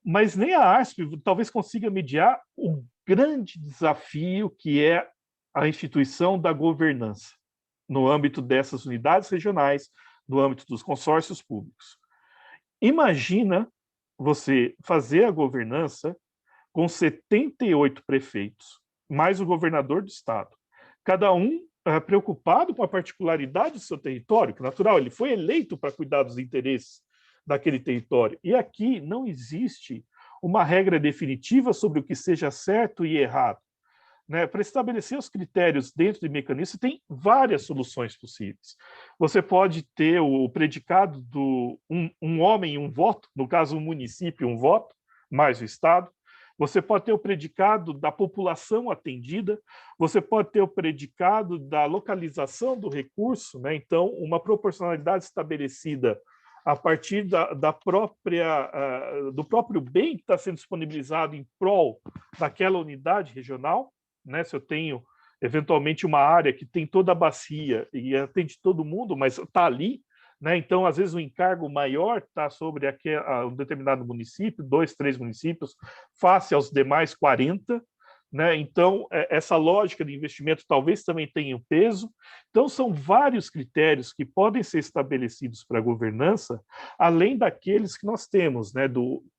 mas nem a ARSP talvez consiga mediar o grande desafio que é a instituição da governança no âmbito dessas unidades regionais, no âmbito dos consórcios públicos. Imagina você fazer a governança com 78 prefeitos, mais o governador do estado, cada um preocupado com a particularidade do seu território, que é natural, ele foi eleito para cuidar dos interesses daquele território. E aqui não existe uma regra definitiva sobre o que seja certo e errado. Né? Para estabelecer os critérios dentro de mecanismos, tem várias soluções possíveis. Você pode ter o predicado do um homem, um voto, no caso, um município, um voto, mais o Estado. Você pode ter o predicado da população atendida, você pode ter o predicado da localização do recurso, né? Então, uma proporcionalidade estabelecida a partir do próprio bem que está sendo disponibilizado em prol daquela unidade regional. Né? Se eu tenho, eventualmente, uma área que tem toda a bacia e atende todo mundo, mas está ali, né? Então, às vezes, o encargo maior está sobre um determinado município, 2, 3 municípios, face aos demais 40. Né? Então, essa lógica de investimento talvez também tenha um peso. Então, são vários critérios que podem ser estabelecidos para a governança, além daqueles que nós temos, né?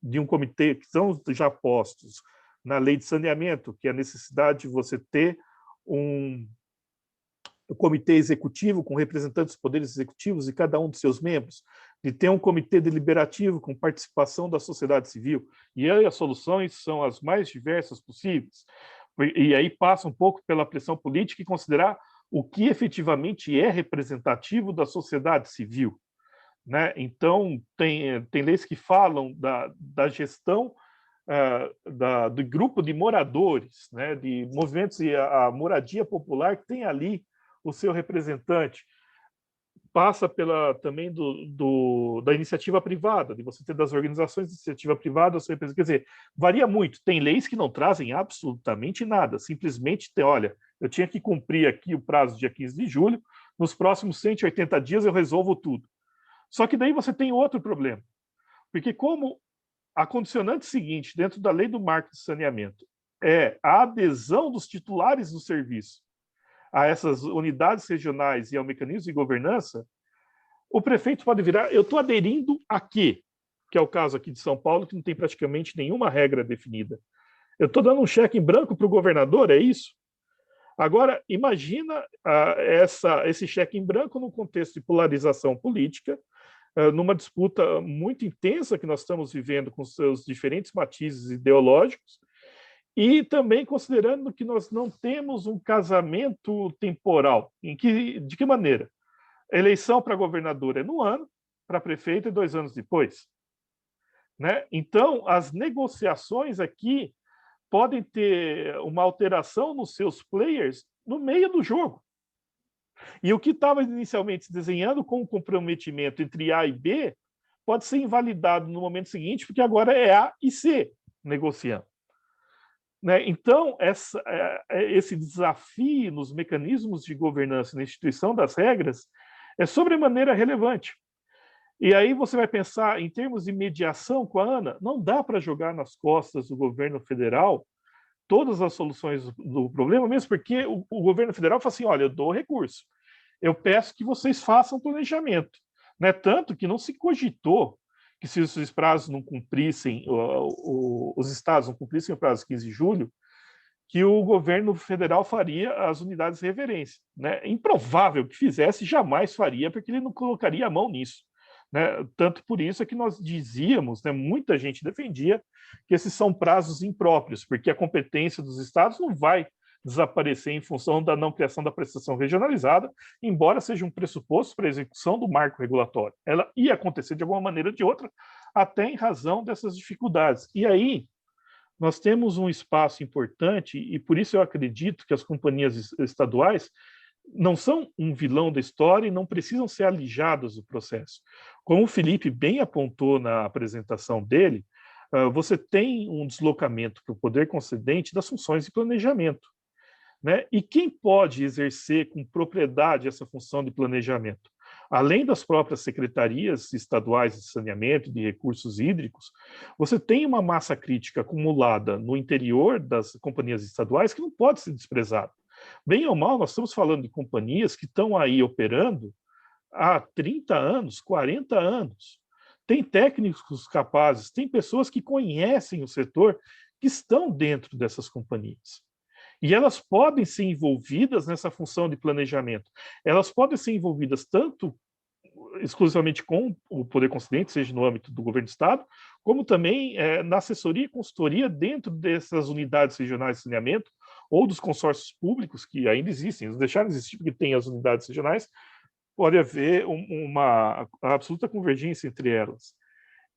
De um comitê, que são já postos na lei de saneamento, que é a necessidade de você ter um comitê executivo com representantes dos poderes executivos e cada um dos seus membros, de ter um comitê deliberativo com participação da sociedade civil. E aí as soluções são as mais diversas possíveis. E aí passa um pouco pela pressão política e considerar o que efetivamente é representativo da sociedade civil. Né? Então, tem leis que falam da gestão do grupo de moradores, né? De movimentos e a moradia popular que tem ali o seu representante. Passa também da iniciativa privada, de você ter das organizações de iniciativa privada, quer dizer, varia muito. Tem leis que não trazem absolutamente nada, simplesmente olha, eu tinha que cumprir aqui o prazo dia 15 de julho, nos próximos 180 dias eu resolvo tudo. Só que daí você tem outro problema, porque como a condicionante seguinte, dentro da lei do marco de saneamento, é a adesão dos titulares do serviço a essas unidades regionais e ao mecanismo de governança, o prefeito pode virar, eu estou aderindo a quê? Que é o caso aqui de São Paulo, que não tem praticamente nenhuma regra definida. Eu estou dando um cheque em branco para o governador, é isso? Agora, imagina esse cheque em branco num contexto de polarização política, numa disputa muito intensa que nós estamos vivendo com seus diferentes matizes ideológicos, e também considerando que nós não temos um casamento temporal. De que maneira? A eleição para governador é no ano, para prefeito é 2 anos depois. Né? Então, as negociações aqui podem ter uma alteração nos seus players no meio do jogo. E o que estava inicialmente se desenhando com um comprometimento entre A e B pode ser invalidado no momento seguinte, porque agora é A e C negociando. Né? Então, esse desafio nos mecanismos de governança e na instituição das regras é sobremaneira relevante. E aí você vai pensar, em termos de mediação com a ANA, não dá para jogar nas costas do governo federal todas as soluções do problema, mesmo porque o governo federal fala assim, olha, eu dou recurso. eu peço que vocês façam planejamento, né? Tanto que não se cogitou que se os prazos não cumprissem, os estados não cumprissem o prazo de 15 de julho, que o governo federal faria as unidades de reverência, né? É improvável que fizesse, jamais faria, porque ele não colocaria a mão nisso, né? Tanto por isso é que nós dizíamos, né, muita gente defendia que esses são prazos impróprios, porque a competência dos estados não vai desaparecer em função da não criação da prestação regionalizada, embora seja um pressuposto para a execução do marco regulatório. Ela ia acontecer de alguma maneira ou de outra, até em razão dessas dificuldades. E aí, nós temos um espaço importante, e por isso eu acredito que as companhias estaduais não são um vilão da história e não precisam ser alijadas do processo. Como o Felipe bem apontou na apresentação dele, você tem um deslocamento para o poder concedente das funções de planejamento, né? E quem pode exercer com propriedade essa função de planejamento? Além das próprias secretarias estaduais de saneamento e de recursos hídricos, você tem uma massa crítica acumulada no interior das companhias estaduais que não pode ser desprezada. Bem ou mal, nós estamos falando de companhias que estão aí operando há 30 anos, 40 anos. Tem técnicos capazes, tem pessoas que conhecem o setor, que estão dentro dessas companhias. E elas podem ser envolvidas nessa função de planejamento. Elas podem ser envolvidas tanto exclusivamente com o poder concedente, seja no âmbito do governo do estado, como também na assessoria e consultoria dentro dessas unidades regionais de saneamento ou dos consórcios públicos que ainda existem. Eles deixaram de existir porque tem as unidades regionais, pode haver uma absoluta convergência entre elas.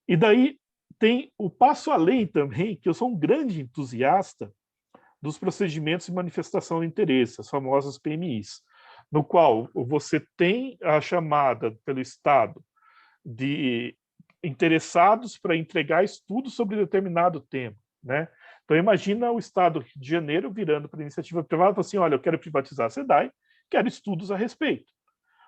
E daí tem o passo além também, que eu sou um grande entusiasta dos procedimentos de manifestação de interesse, as famosas PMIs, no qual você tem a chamada pelo Estado de interessados para entregar estudos sobre determinado tema, né? Então, imagina o Estado do Rio de Janeiro virando para a iniciativa privada e falando assim, olha, eu quero privatizar a SEDAI, quero estudos a respeito.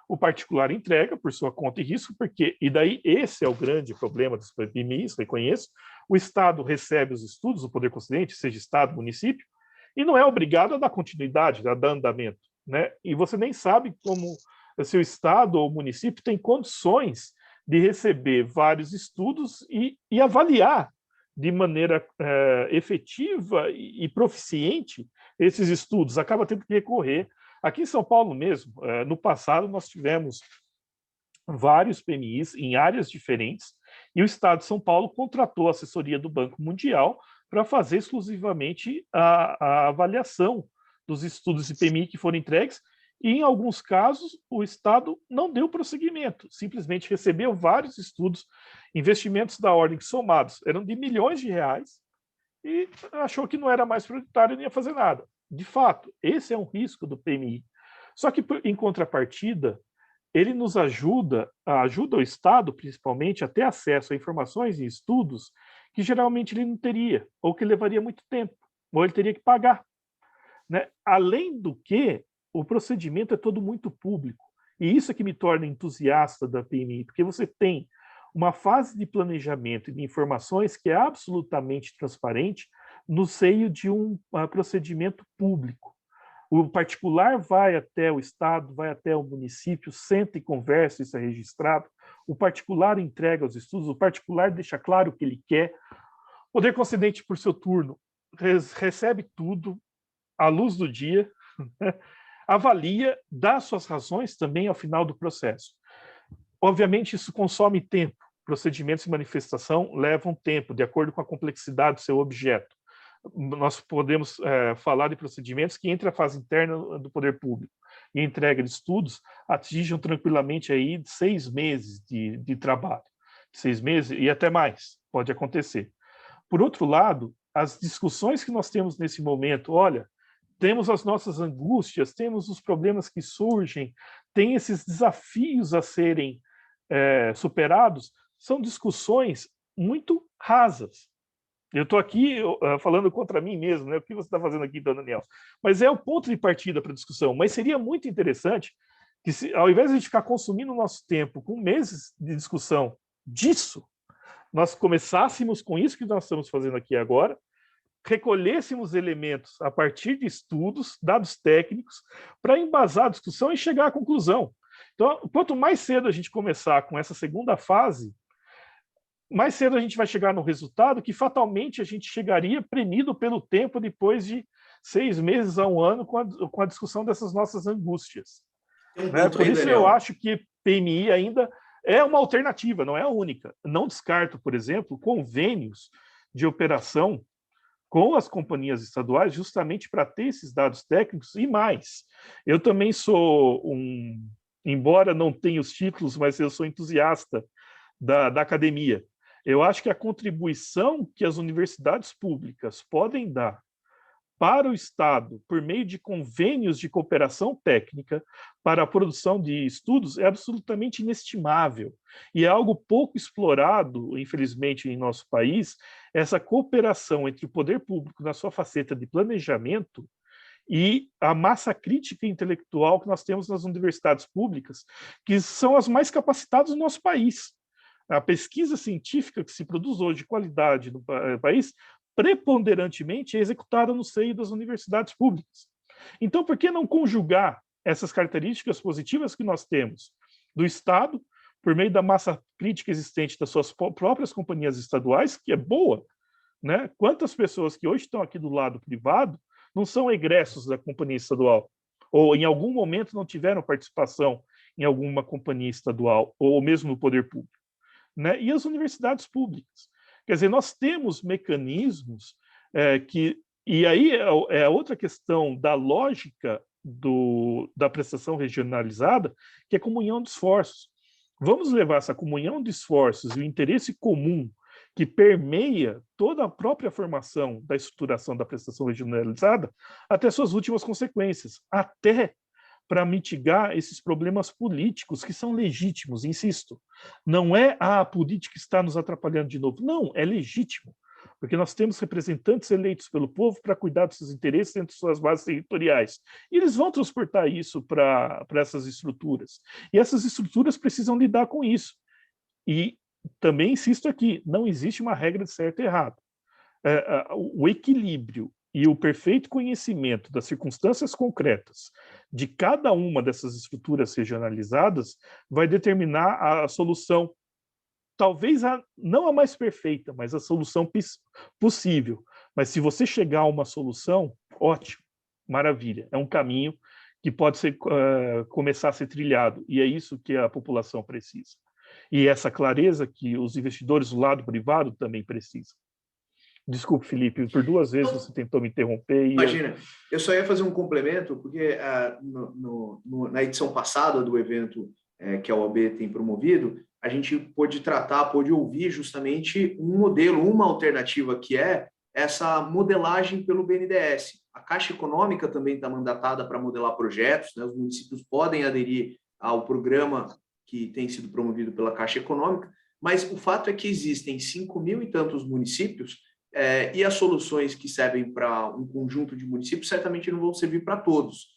O particular entrega por sua conta e risco, porque, e daí esse é o grande problema dos PMIs, reconheço, o Estado recebe os estudos, o poder concedente, seja Estado, município, e não é obrigado a dar continuidade, a dar andamento, né? E você nem sabe como se o Estado ou o município tem condições de receber vários estudos e avaliar de maneira efetiva e proficiente esses estudos. Acaba tendo que recorrer. Aqui em São Paulo mesmo, no passado, nós tivemos vários PMIs em áreas diferentes, e o Estado de São Paulo contratou a assessoria do Banco Mundial para fazer exclusivamente a avaliação dos estudos de PMI que foram entregues, e em alguns casos o Estado não deu prosseguimento, simplesmente recebeu vários estudos, investimentos da ordem que somados eram de milhões de reais, e achou que não era mais prioritário e não ia fazer nada. De fato, esse é um risco do PMI. Só que, em contrapartida, ele nos ajuda o Estado, principalmente, a ter acesso a informações e estudos que geralmente ele não teria, ou que levaria muito tempo, ou ele teria que pagar, né? Além do que, o procedimento é todo muito público. E isso é que me torna entusiasta da PMI, porque você tem uma fase de planejamento e de informações que é absolutamente transparente no seio de um procedimento público. O particular vai até o Estado, vai até o município, senta e conversa, isso é registrado. O particular entrega os estudos, o particular deixa claro o que ele quer. O poder concedente, por seu turno, recebe tudo à luz do dia, avalia, dá suas razões também ao final do processo. Obviamente, isso consome tempo. Procedimentos de manifestação levam tempo, de acordo com a complexidade do seu objeto. Nós podemos falar de procedimentos que, entre a fase interna do poder público e a entrega de estudos, atinjam tranquilamente aí 6 meses de trabalho. 6 meses e até mais, pode acontecer. Por outro lado, as discussões que nós temos nesse momento, olha, temos as nossas angústias, temos os problemas que surgem, tem esses desafios a serem superados, são discussões muito rasas. Eu estou aqui falando contra mim mesmo, né? O que você está fazendo aqui, Daniel? Mas é o ponto de partida para a discussão. Mas seria muito interessante que, ao invés de a gente ficar consumindo o nosso tempo com meses de discussão disso, nós começássemos com isso que nós estamos fazendo aqui agora, recolhêssemos elementos a partir de estudos, dados técnicos, para embasar a discussão e chegar à conclusão. Então, quanto mais cedo a gente começar com essa segunda fase, mais cedo a gente vai chegar no resultado que fatalmente a gente chegaria premido pelo tempo depois de 6 meses a 1 ano com a discussão dessas nossas angústias. Por isso eu acho que PMI ainda é uma alternativa, não é a única. Não descarto, por exemplo, convênios de operação com as companhias estaduais justamente para ter esses dados técnicos e mais. Eu também sou embora não tenha os títulos, mas eu sou entusiasta da academia. Eu acho que a contribuição que as universidades públicas podem dar para o Estado, por meio de convênios de cooperação técnica para a produção de estudos, é absolutamente inestimável. E é algo pouco explorado, infelizmente, em nosso país, essa cooperação entre o poder público na sua faceta de planejamento e a massa crítica e intelectual que nós temos nas universidades públicas, que são as mais capacitadas do nosso país. A pesquisa científica que se produz hoje de qualidade no país, preponderantemente é executada no seio das universidades públicas. Então, por que não conjugar essas características positivas que nós temos do Estado, por meio da massa crítica existente das suas próprias companhias estaduais, que é boa, né? Quantas pessoas que hoje estão aqui do lado privado não são egressos da companhia estadual, ou em algum momento não tiveram participação em alguma companhia estadual, ou mesmo no poder público, né? E as universidades públicas. Quer dizer, nós temos mecanismos e aí é a outra questão da lógica da prestação regionalizada, que é a comunhão de esforços. Vamos levar essa comunhão de esforços e o interesse comum que permeia toda a própria formação da estruturação da prestação regionalizada até suas últimas consequências, até para mitigar esses problemas políticos que são legítimos, insisto. Não é a política está nos atrapalhando de novo. Não, é legítimo, porque nós temos representantes eleitos pelo povo para cuidar dos seus interesses dentro de suas bases territoriais. E eles vão transportar isso para essas estruturas. E essas estruturas precisam lidar com isso. E também insisto aqui, não existe uma regra de certo e errado. O equilíbrio e o perfeito conhecimento das circunstâncias concretas de cada uma dessas estruturas regionalizadas vai determinar a solução, talvez não a mais perfeita, mas a solução possível. Mas se você chegar a uma solução, ótimo, maravilha, é um caminho que pode começar a ser trilhado, e é isso que a população precisa. E essa clareza que os investidores do lado privado também precisam. Desculpe, Felipe, por 2 vezes você tentou me interromper. Imagina, eu só ia fazer um complemento, porque na edição passada do evento que a OAB tem promovido, a gente pôde ouvir justamente um modelo, uma alternativa, que é essa modelagem pelo BNDES. A Caixa Econômica também está mandatada para modelar projetos, né? Os municípios podem aderir ao programa que tem sido promovido pela Caixa Econômica, mas o fato é que existem 5.000 e tantos municípios, e as soluções que servem para um conjunto de municípios certamente não vão servir para todos.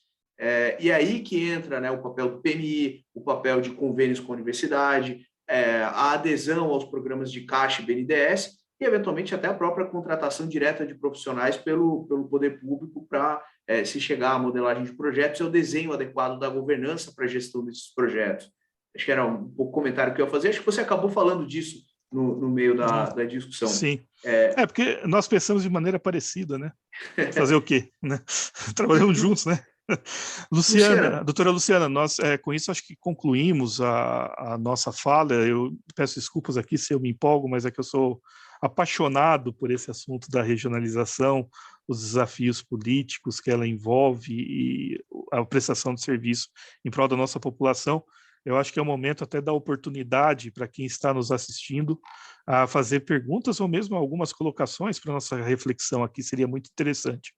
E aí que entra, né, o papel do PMI, o papel de convênios com a universidade, a adesão aos programas de Caixa e BNDES, e eventualmente até a própria contratação direta de profissionais pelo poder público para se chegar à modelagem de projetos e ao desenho adequado da governança para a gestão desses projetos. Acho que era um pouco o comentário que eu ia fazer. Acho que você acabou falando disso no meio da discussão. Sim. Porque nós pensamos de maneira parecida, né? Fazer o quê? Né? Trabalhamos juntos, né? Doutora Luciana, nós com isso acho que concluímos a nossa fala. Eu peço desculpas aqui se eu me empolgo, mas é que eu sou apaixonado por esse assunto da regionalização, os desafios políticos que ela envolve e a prestação de serviço em prol da nossa população. Eu acho que é o momento até da oportunidade para quem está nos assistindo a fazer perguntas ou mesmo algumas colocações para a nossa reflexão aqui, seria muito interessante.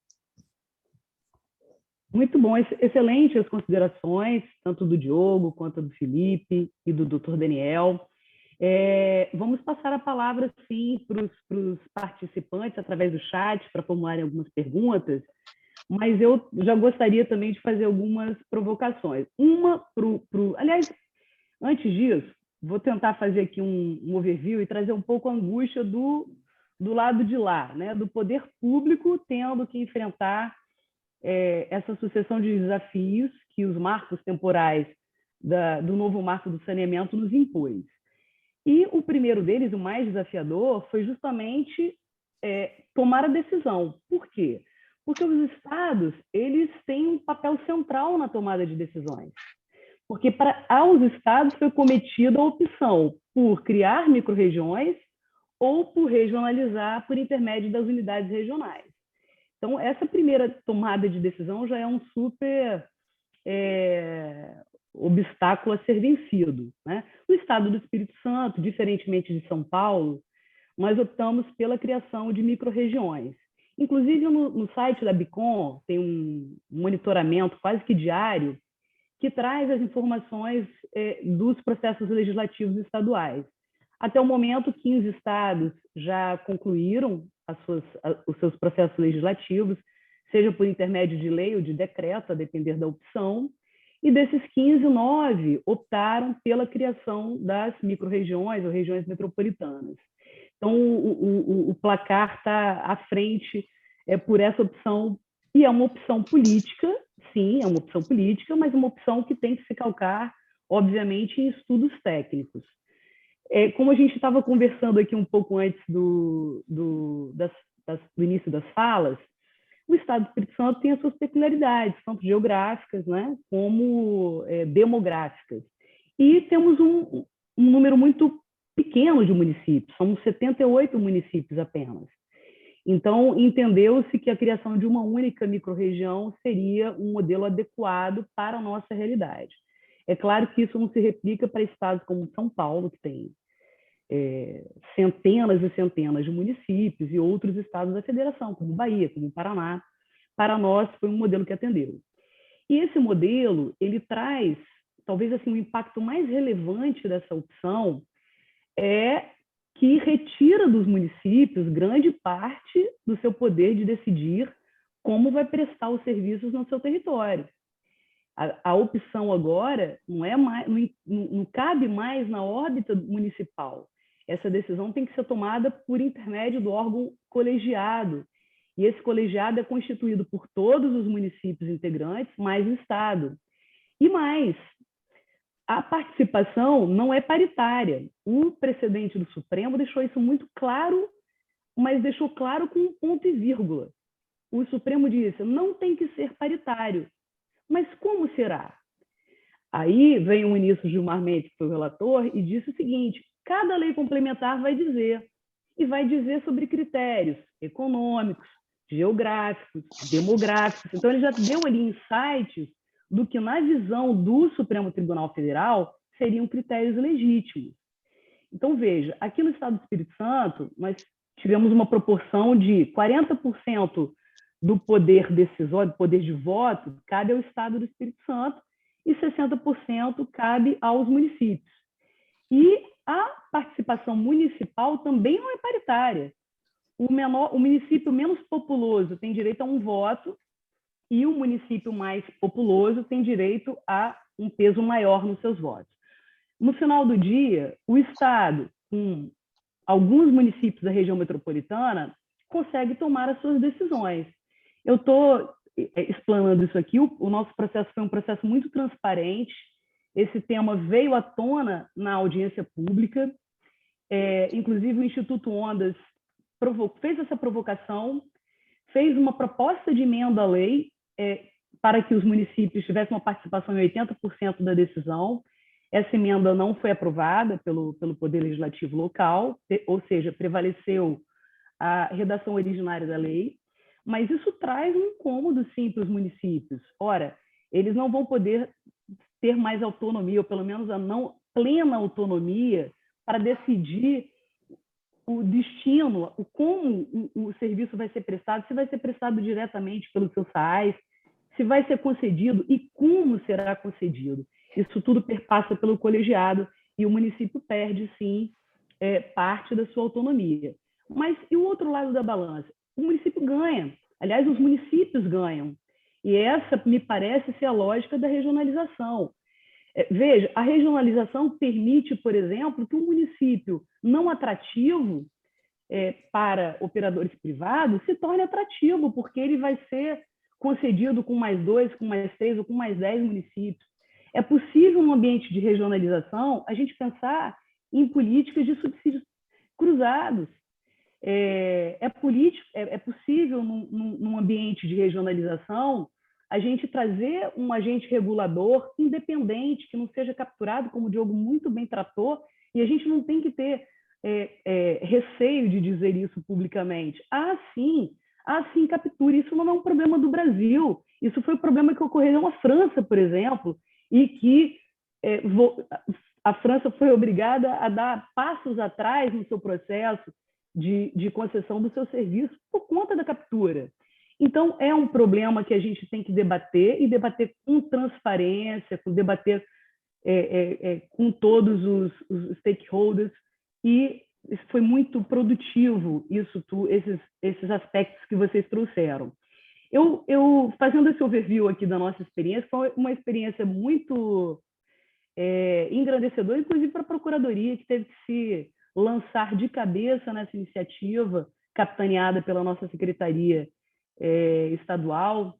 Muito bom, excelentes as considerações, tanto do Diogo quanto do Felipe e do Dr. Daniel. Vamos passar a palavra, sim, para os participantes através do chat para formularem algumas perguntas, mas eu já gostaria também de fazer algumas provocações. Aliás, antes disso, vou tentar fazer aqui um overview e trazer um pouco a angústia do do lado de lá, né, do poder público tendo que enfrentar essa sucessão de desafios que os marcos temporais do novo marco do saneamento nos impôs. E o primeiro deles, o mais desafiador, foi justamente tomar a decisão. Por quê? Porque os estados, eles têm um papel central na tomada de decisões. Porque aos estados foi cometida a opção por criar micro-regiões ou por regionalizar por intermédio das unidades regionais. Então, essa primeira tomada de decisão já é um super obstáculo a ser vencido, né? No estado do Espírito Santo, diferentemente de São Paulo, nós optamos pela criação de micro-regiões. Inclusive, no site da Bicom, tem um monitoramento quase que diário que traz as informações dos processos legislativos estaduais. Até o momento, 15 estados já concluíram os seus processos legislativos, seja por intermédio de lei ou de decreto, a depender da opção, e desses 15, 9 optaram pela criação das micro-regiões ou regiões metropolitanas. Então, o placar está à frente por essa opção, e é uma opção política, sim, é uma opção política, mas uma opção que tem que se calcar, obviamente, em estudos técnicos. Como a gente estava conversando aqui um pouco antes do início das falas, o Estado do Espírito Santo tem as suas peculiaridades, tanto geográficas, né, como demográficas. E temos um número muito pequeno de municípios, somos 78 municípios apenas. Então, entendeu-se que a criação de uma única micro-região seria um modelo adequado para a nossa realidade. É claro que isso não se replica para estados como São Paulo, que tem centenas e centenas de municípios, e outros estados da federação, como Bahia, como Paraná. Para nós, foi um modelo que atendeu. E esse modelo, ele traz, talvez assim, o impacto mais relevante dessa opção é que retira dos municípios grande parte do seu poder de decidir como vai prestar os serviços no seu território. A opção agora não cabe mais na órbita municipal. Essa decisão tem que ser tomada por intermédio do órgão colegiado. E esse colegiado é constituído por todos os municípios integrantes, mais o Estado. E mais, a participação não é paritária. O precedente do Supremo deixou isso muito claro, mas deixou claro com um ponto e vírgula. O Supremo disse, não tem que ser paritário. Mas como será? Aí vem o ministro Gilmar Mendes, que foi o relator, e disse o seguinte, cada lei complementar vai dizer, e vai dizer sobre critérios econômicos, geográficos, demográficos. Então, ele já deu ali insights do que, na visão do Supremo Tribunal Federal, seriam critérios legítimos. Então, veja, aqui no Estado do Espírito Santo, nós tivemos uma proporção de 40% do poder decisório, do poder de voto, cabe ao Estado do Espírito Santo, e 60% cabe aos municípios. E a participação municipal também não é paritária. O município menos populoso tem direito a um voto e o município mais populoso tem direito a um peso maior nos seus votos. No final do dia, o Estado, com alguns municípios da região metropolitana, consegue tomar as suas decisões. Eu estou explanando isso aqui, o nosso processo foi um processo muito transparente, esse tema veio à tona na audiência pública, inclusive o Instituto Ondas fez essa provocação, fez uma proposta de emenda à lei para que os municípios tivessem uma participação em 80% da decisão. Essa emenda não foi aprovada pelo Poder Legislativo local, ou seja, prevaleceu a redação originária da lei, mas isso traz um incômodo, sim, para os municípios. Ora, eles não vão poder ter mais autonomia, ou pelo menos a não plena autonomia, para decidir o destino, como o serviço vai ser prestado, se vai ser prestado diretamente pelos seus SAAs, se vai ser concedido e como será concedido. Isso tudo perpassa pelo colegiado e o município perde, sim, parte da sua autonomia. Mas e o outro lado da balança? O município ganha. Aliás, os municípios ganham. E essa, me parece, ser a lógica da regionalização. Veja, a regionalização permite, por exemplo, que um município não atrativo, para operadores privados se torne atrativo, porque ele vai ser concedido com mais 2, com mais 3 ou com mais 10 municípios. É possível, num ambiente de regionalização, a gente pensar em políticas de subsídios cruzados. É possível, num ambiente de regionalização, a gente trazer um agente regulador independente, que não seja capturado, como o Diogo muito bem tratou, e a gente não tem que ter receio de dizer isso publicamente. Sim, captura. Isso não é um problema do Brasil. Isso foi um problema que ocorreu na França, por exemplo, e que a França foi obrigada a dar passos atrás no seu processo de concessão do seu serviço por conta da captura. Então, é um problema que a gente tem que debater, e debater com transparência, debater com todos os stakeholders, e foi muito produtivo esses aspectos que vocês trouxeram. Eu fazendo esse overview aqui da nossa experiência, foi uma experiência muito engrandecedora, inclusive para a Procuradoria, que teve que se lançar de cabeça nessa iniciativa, capitaneada pela nossa Secretaria Estadual,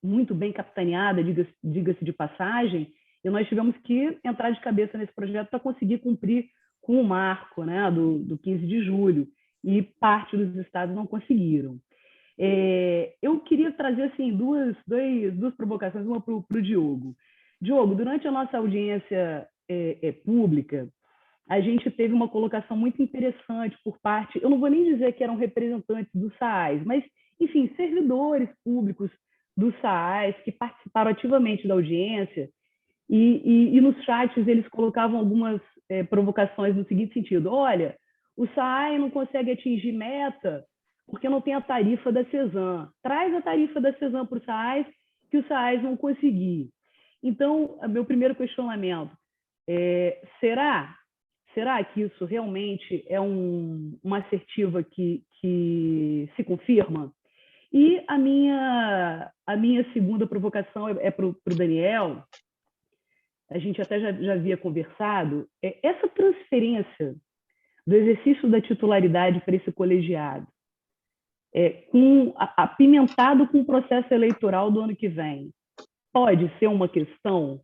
muito bem capitaneada, diga-se de passagem, e nós tivemos que entrar de cabeça nesse projeto para conseguir cumprir com o marco, né, do 15 de julho, e parte dos estados não conseguiram. Eu queria trazer assim, duas provocações, uma para o Diogo. Diogo, durante a nossa audiência pública, a gente teve uma colocação muito interessante por parte, eu não vou nem dizer que eram representantes do SAAS, mas, enfim, servidores públicos do SAAS que participaram ativamente da audiência, e nos chats eles colocavam algumas provocações no seguinte sentido: olha, o SAAS não consegue atingir meta porque não tem a tarifa da CESAM. Traz a tarifa da CESAM para o SAAS, que o SAAS não conseguir. Então, meu primeiro questionamento será que isso realmente é uma assertiva que se confirma? E a minha segunda provocação é para o Daniel. A gente até já havia conversado. Essa transferência do exercício da titularidade para esse colegiado, apimentado com o processo eleitoral do ano que vem, pode ser uma questão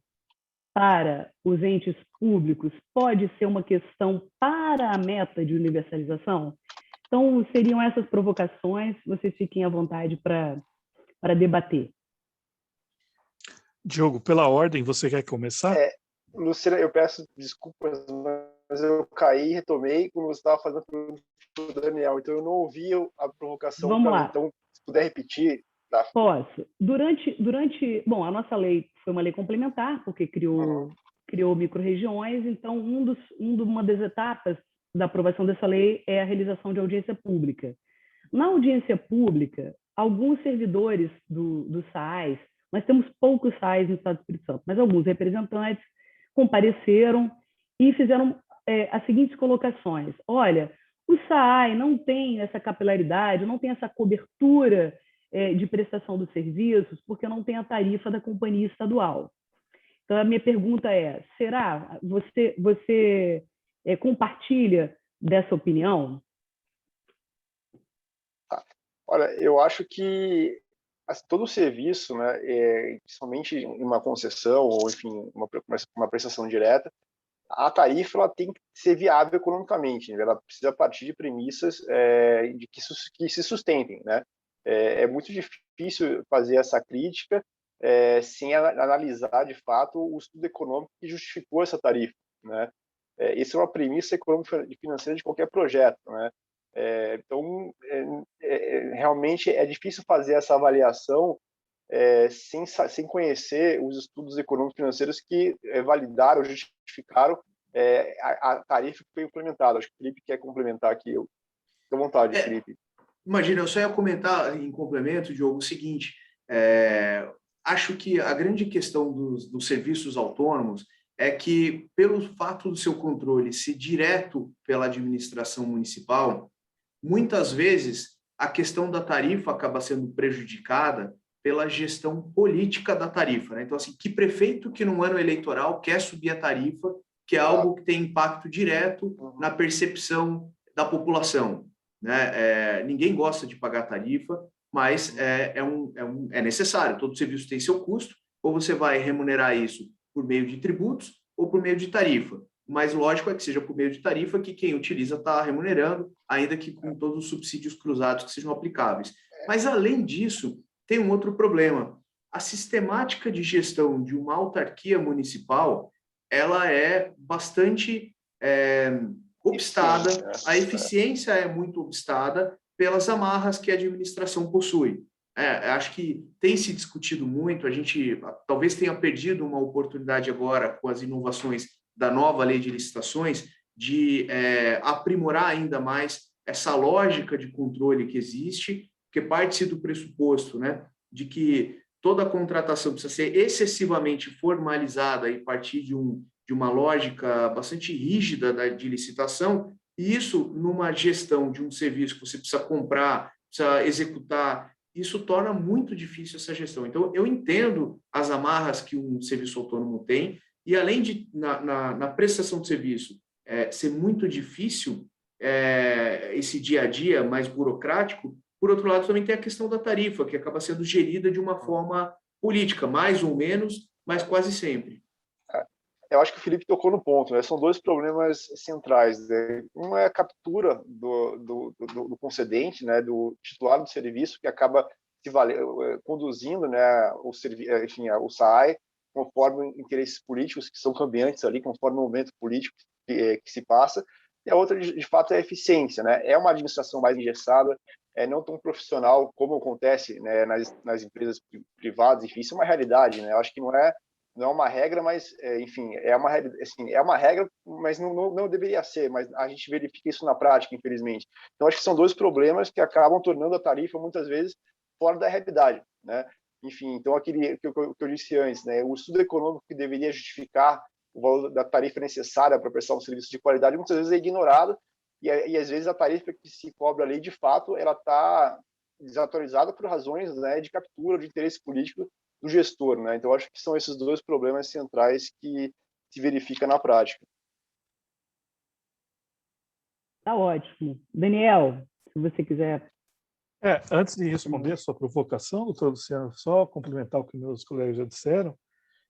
para os entes públicos? Pode ser uma questão para a meta de universalização? Então, seriam essas provocações, vocês fiquem à vontade para debater. Diogo, pela ordem, você quer começar? Luciana, eu peço desculpas, mas eu caí e retomei quando você estava fazendo a pergunta para o Daniel, então eu não ouvi a provocação. Vamos lá. Então, se puder repetir. Tá. Posso. Bom, a nossa lei foi uma lei complementar, porque criou micro-regiões, então uma das etapas da aprovação dessa lei é a realização de audiência pública. Na audiência pública, alguns servidores do SAAS, nós temos poucos SAAS no Estado do Espírito Santo, mas alguns representantes compareceram e fizeram as seguintes colocações: olha, o SAAS não tem essa capilaridade, não tem essa cobertura de prestação dos serviços, porque não tem a tarifa da companhia estadual. Então, a minha pergunta é: será você compartilha dessa opinião? Olha, eu acho que todo o serviço, né, principalmente em uma concessão ou, enfim, uma prestação direta, a tarifa ela tem que ser viável economicamente, né? Ela precisa partir de premissas que se sustentem, né? É muito difícil fazer essa crítica sem analisar, de fato, o estudo econômico que justificou essa tarifa, né? Isso é uma premissa econômica e financeira de qualquer projeto, né? Então, realmente é difícil fazer essa avaliação sem conhecer os estudos econômicos e financeiros que validaram, justificaram a tarifa que foi implementada. Acho que o Felipe quer complementar aqui. Fique à vontade, Felipe. Imagina, eu só ia comentar em complemento, Diogo, o seguinte: acho que a grande questão dos serviços autônomos é que, pelo fato do seu controle ser direto pela administração municipal, muitas vezes a questão da tarifa acaba sendo prejudicada pela gestão política da tarifa, né? Então, assim, que prefeito que no ano eleitoral quer subir a tarifa, que é algo que tem impacto direto na percepção da população? né? Ninguém gosta de pagar tarifa, mas é necessário. Todo serviço tem seu custo, ou você vai remunerar isso por meio de tributos ou por meio de tarifa. O mais lógico é que seja por meio de tarifa, que quem utiliza está remunerando, ainda que com todos os subsídios cruzados que sejam aplicáveis. Mas, além disso, tem um outro problema. A sistemática de gestão de uma autarquia municipal, ela é bastante obstada, a eficiência é muito obstada pelas amarras que a administração possui. Acho que tem se discutido muito, a gente talvez tenha perdido uma oportunidade agora com as inovações da nova lei de licitações de aprimorar ainda mais essa lógica de controle que existe, porque parte-se do pressuposto, né, de que toda a contratação precisa ser excessivamente formalizada e partir de uma lógica bastante rígida de licitação, e isso, numa gestão de um serviço que você precisa comprar, precisa executar, isso torna muito difícil essa gestão. Então, eu entendo as amarras que um serviço autônomo tem, e além de, na prestação de serviço, ser muito difícil esse dia a dia mais burocrático, por outro lado, também tem a questão da tarifa, que acaba sendo gerida de uma forma política, mais ou menos, mas quase sempre. Eu acho que o Felipe tocou no ponto, né? São dois problemas centrais, né? Um é a captura do concedente, né? Do titular do serviço, que acaba conduzindo, né? O SAAI, conforme interesses políticos que são cambiantes ali, conforme o momento político que se passa. E a outra, de fato, é a eficiência, né? É uma administração mais engessada, não tão profissional como acontece, né, nas empresas privadas. Enfim, isso é uma realidade, né? Eu acho que não é uma regra, mas, enfim, é uma regra, mas não deveria ser, mas a gente verifica isso na prática, infelizmente. Então, acho que são dois problemas que acabam tornando a tarifa, muitas vezes, fora da realidade, né? Enfim, então, aquele que eu disse antes, né, o estudo econômico que deveria justificar o valor da tarifa necessária para prestar um serviço de qualidade, muitas vezes é ignorado, e às vezes a tarifa que se cobra ali, de fato, ela está desatualizada por razões, né, de captura de interesse político do gestor, né? Então, acho que são esses dois problemas centrais que se verifica na prática. Tá ótimo. Daniel, se você quiser. Antes de responder a sua provocação, doutor Luciano, só complementar o que meus colegas já disseram,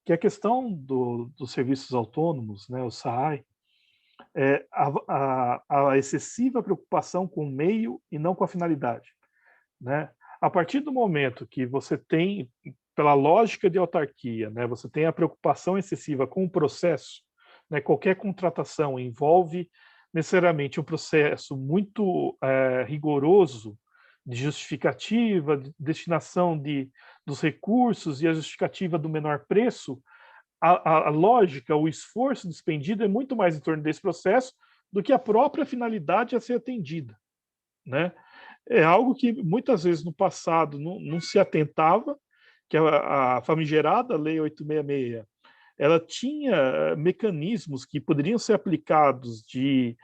que a questão dos serviços autônomos, né, o SAAI, a excessiva preocupação com o meio e não com a finalidade, né? A partir do momento que você tem, pela lógica de autarquia, né, você tem a preocupação excessiva com o processo, né, qualquer contratação envolve necessariamente um processo muito rigoroso de justificativa, de destinação dos recursos e a justificativa do menor preço. A lógica, o esforço despendido é muito mais em torno desse processo do que a própria finalidade a ser atendida, né? É algo que muitas vezes no passado não se atentava, que a famigerada Lei 866, ela tinha mecanismos que poderiam ser aplicados de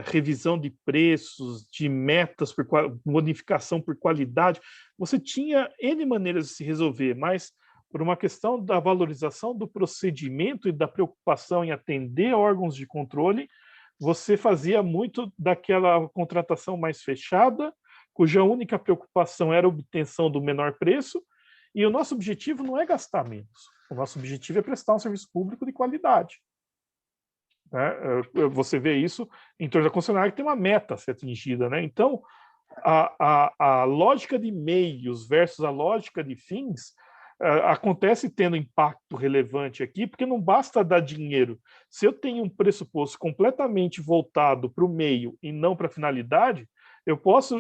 revisão de preços, de metas, bonificação por qualidade. Você tinha N maneiras de se resolver, mas por uma questão da valorização do procedimento e da preocupação em atender órgãos de controle, você fazia muito daquela contratação mais fechada, cuja única preocupação era a obtenção do menor preço, e o nosso objetivo não é gastar menos. O nosso objetivo é prestar um serviço público de qualidade. Você vê isso em torno da concessionária, que tem uma meta a ser atingida, né? Então, a lógica de meios versus a lógica de fins acontece tendo impacto relevante aqui, porque não basta dar dinheiro. Se eu tenho um pressuposto completamente voltado para o meio e não para a finalidade, eu posso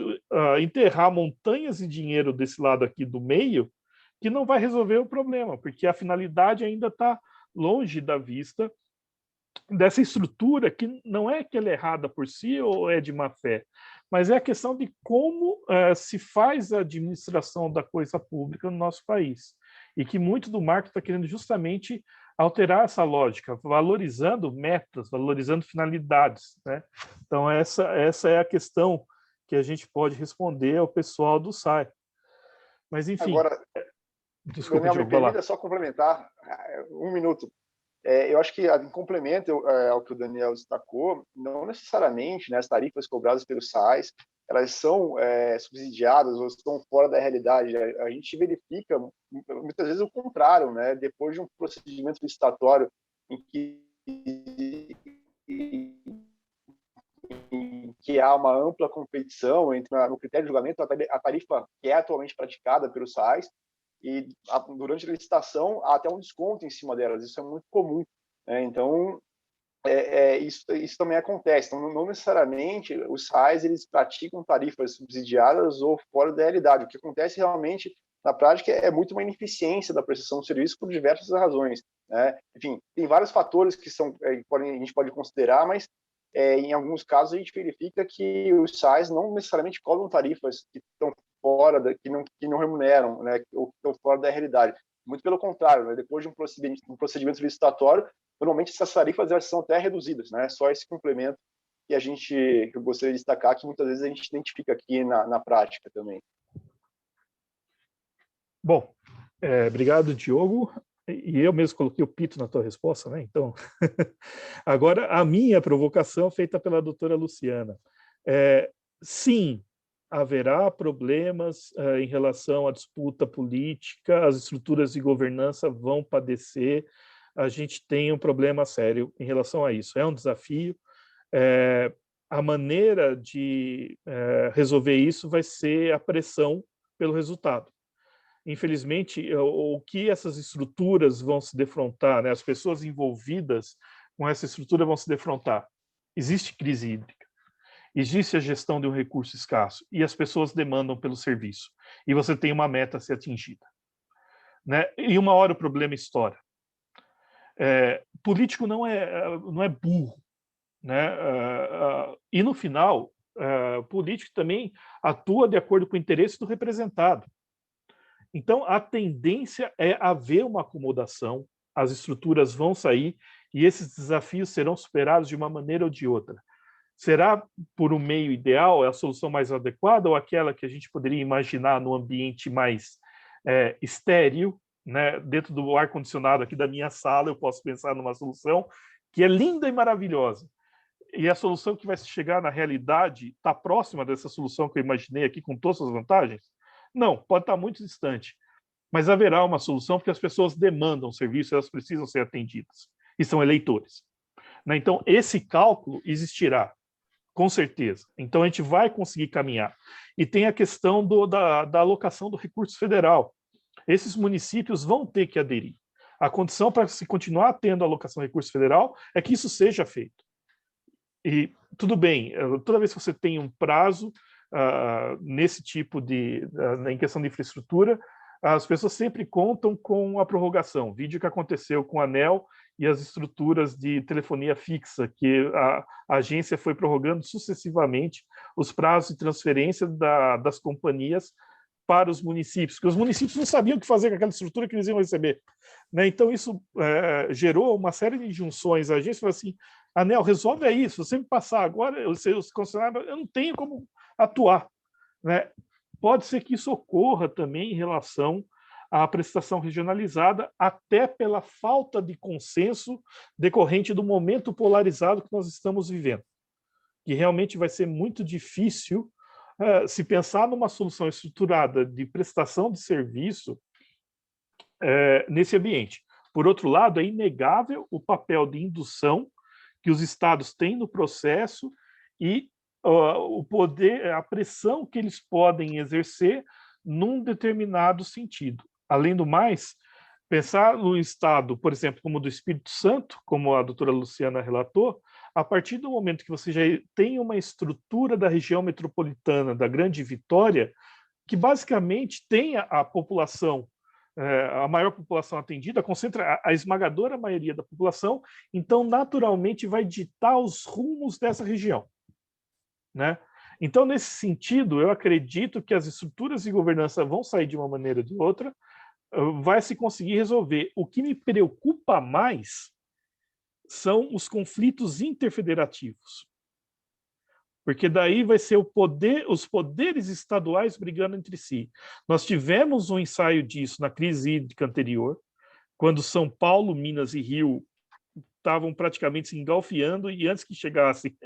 enterrar montanhas de dinheiro desse lado aqui do meio, que não vai resolver o problema, porque a finalidade ainda está longe da vista dessa estrutura, que não é que ela é errada por si ou é de má fé, mas é a questão de como se faz a administração da coisa pública no nosso país. E que muito do marketing está querendo justamente alterar essa lógica, valorizando metas, valorizando finalidades, né? Então, essa é a questão que a gente pode responder ao pessoal do SAAI. Mas, enfim... Agora, desculpa, Daniel, Diogo, me permita só complementar, 1 minuto. Eu acho que, em complemento ao que o Daniel destacou, não necessariamente, né, as tarifas cobradas pelos SAIs, elas são subsidiadas ou estão fora da realidade. A gente verifica, muitas vezes, o contrário, né? Depois de um procedimento licitatório em que há uma ampla competição no critério de julgamento, a tarifa que é atualmente praticada pelos SAIs, e durante a licitação há até um desconto em cima delas. Isso é muito comum, né? Então, isso também acontece. Então, não necessariamente os SAIs eles praticam tarifas subsidiadas ou fora da realidade. O que acontece realmente na prática é muito uma ineficiência da prestação de serviço por diversas razões, né? Enfim, tem vários fatores que a gente pode considerar, mas em alguns casos a gente verifica que os SAIs não necessariamente cobram tarifas que estão fora, que não remuneram, né, ou que estão fora da realidade. Muito pelo contrário, né? Depois de um procedimento licitatório, normalmente essas tarifas elas são até reduzidas, né? Só esse complemento que eu gostaria de destacar, que muitas vezes a gente identifica aqui na prática também. Bom, obrigado, Diogo. E eu mesmo coloquei o pito na tua resposta, né? Então, agora a minha provocação feita pela doutora Luciana. Sim, haverá problemas em relação à disputa política, as estruturas de governança vão padecer, a gente tem um problema sério em relação a isso. É um desafio. A maneira de resolver isso vai ser a pressão pelo resultado. Infelizmente, o que essas estruturas vão se defrontar, né? As pessoas envolvidas com essa estrutura vão se defrontar. Existe crise hídrica, existe a gestão de um recurso escasso e as pessoas demandam pelo serviço. E você tem uma meta a ser atingida, né? E uma hora o problema estoura. Político não é burro, né? E no final, político também atua de acordo com o interesse do representado. Então, a tendência é haver uma acomodação, as estruturas vão sair e esses desafios serão superados de uma maneira ou de outra. Será por um meio ideal, é a solução mais adequada ou aquela que a gente poderia imaginar no ambiente mais estéril, né? Dentro do ar-condicionado aqui da minha sala, eu posso pensar numa solução que é linda e maravilhosa. E a solução que vai chegar na realidade está próxima dessa solução que eu imaginei aqui com todas as vantagens? Não, pode estar muito distante, mas haverá uma solução porque as pessoas demandam serviço, elas precisam ser atendidas, e são eleitores, né? Então, esse cálculo existirá, com certeza. Então, a gente vai conseguir caminhar. E tem a questão da alocação do recurso federal. Esses municípios vão ter que aderir. A condição para se continuar tendo alocação de recurso federal é que isso seja feito. E tudo bem, toda vez que você tem um prazo, nesse tipo em questão de infraestrutura, as pessoas sempre contam com a prorrogação. Vídeo que aconteceu com a ANEEL e as estruturas de telefonia fixa, que a agência foi prorrogando sucessivamente os prazos de transferência das companhias para os municípios, porque os municípios não sabiam o que fazer com aquela estrutura que eles iam receber, né? Então, isso gerou uma série de injunções. A agência falou assim, ANEEL, resolve isso, você me passar agora, os concessionários, eu não tenho como atuar, né? Pode ser que isso ocorra também em relação à prestação regionalizada, até pela falta de consenso decorrente do momento polarizado que nós estamos vivendo, que realmente vai ser muito difícil se pensar numa solução estruturada de prestação de serviço nesse ambiente. Por outro lado, é inegável o papel de indução que os estados têm no processo e o poder, a pressão que eles podem exercer num determinado sentido. Além do mais, pensar no estado, por exemplo, como o do Espírito Santo, como a doutora Luciana relatou, a partir do momento que você já tem uma estrutura da região metropolitana da Grande Vitória, que basicamente tem a população, a maior população atendida, concentra a esmagadora maioria da população, então naturalmente vai ditar os rumos dessa região, né? Então, nesse sentido, eu acredito que as estruturas de governança vão sair de uma maneira ou de outra, vai se conseguir resolver. O que me preocupa mais são os conflitos interfederativos, porque daí vai ser os poderes estaduais brigando entre si. Nós tivemos um ensaio disso na crise hídrica anterior, quando São Paulo, Minas e Rio estavam praticamente se engalfiando, e antes que chegasse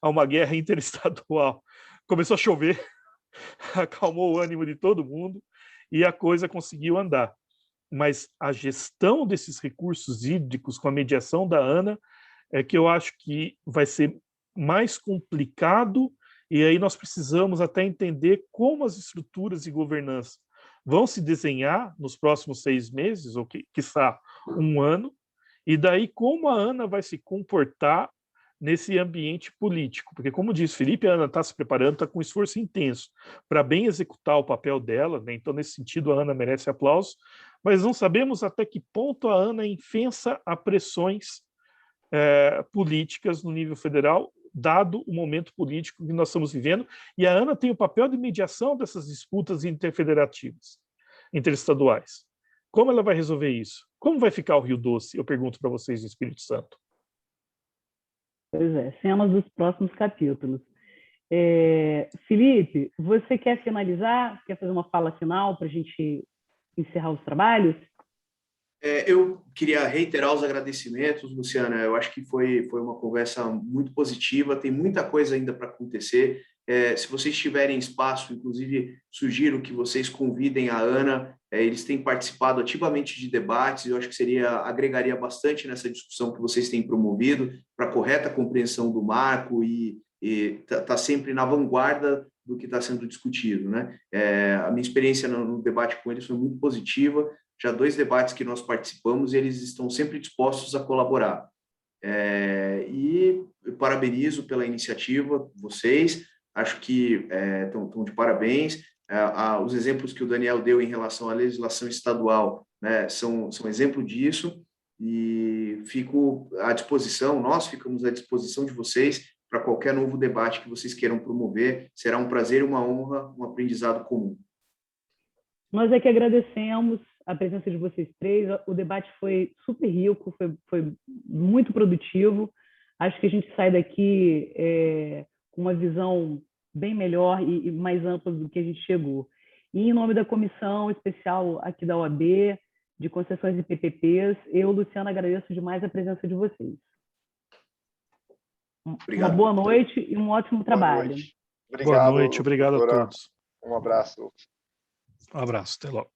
a uma guerra interestadual, começou a chover, acalmou o ânimo de todo mundo, e a coisa conseguiu andar. Mas a gestão desses recursos hídricos com a mediação da ANA é que eu acho que vai ser mais complicado, e aí nós precisamos até entender como as estruturas de governança vão se desenhar nos próximos 6 meses, ou quiçá 1 ano, e daí como a ANA vai se comportar nesse ambiente político. Porque, como disse Felipe, a ANA está se preparando, está com um esforço intenso para bem executar o papel dela, né? Então, nesse sentido, a ANA merece aplauso, mas não sabemos até que ponto a ANA infensa a pressões políticas no nível federal, dado o momento político que nós estamos vivendo, e a ANA tem o papel de mediação dessas disputas interfederativas, interestaduais. Como ela vai resolver isso? Como vai ficar o Rio Doce? Eu pergunto para vocês do Espírito Santo. Pois é, cenas dos próximos capítulos. Felipe, você quer finalizar? Quer fazer uma fala final para a gente encerrar os trabalhos? Eu queria reiterar os agradecimentos, Luciana. Eu acho que foi uma conversa muito positiva, tem muita coisa ainda para acontecer. Se vocês tiverem espaço, inclusive, sugiro que vocês convidem a ANA. Eles têm participado ativamente de debates, eu acho que agregaria bastante nessa discussão que vocês têm promovido para a correta compreensão do marco e tá sempre na vanguarda do que está sendo discutido, né? A minha experiência no debate com eles foi muito positiva. Já 2 debates que nós participamos, e eles estão sempre dispostos a colaborar. E eu parabenizo pela iniciativa, vocês, acho que estão de parabéns. Os exemplos que o Daniel deu em relação à legislação estadual, né, são exemplo disso, e fico à disposição, nós ficamos à disposição de vocês para qualquer novo debate que vocês queiram promover. Será um prazer e uma honra, um aprendizado comum. Nós é que agradecemos a presença de vocês 3. O debate foi super rico, foi muito produtivo. Acho que a gente sai daqui com uma visão bem melhor e mais ampla do que a gente chegou. E em nome da comissão especial aqui da OAB, de concessões e PPPs, eu, Luciana, agradeço demais a presença de vocês. Obrigado. Uma boa noite e um ótimo trabalho. Noite. Obrigado, boa noite, obrigado doutora. a todos. Um abraço. Um abraço, até logo.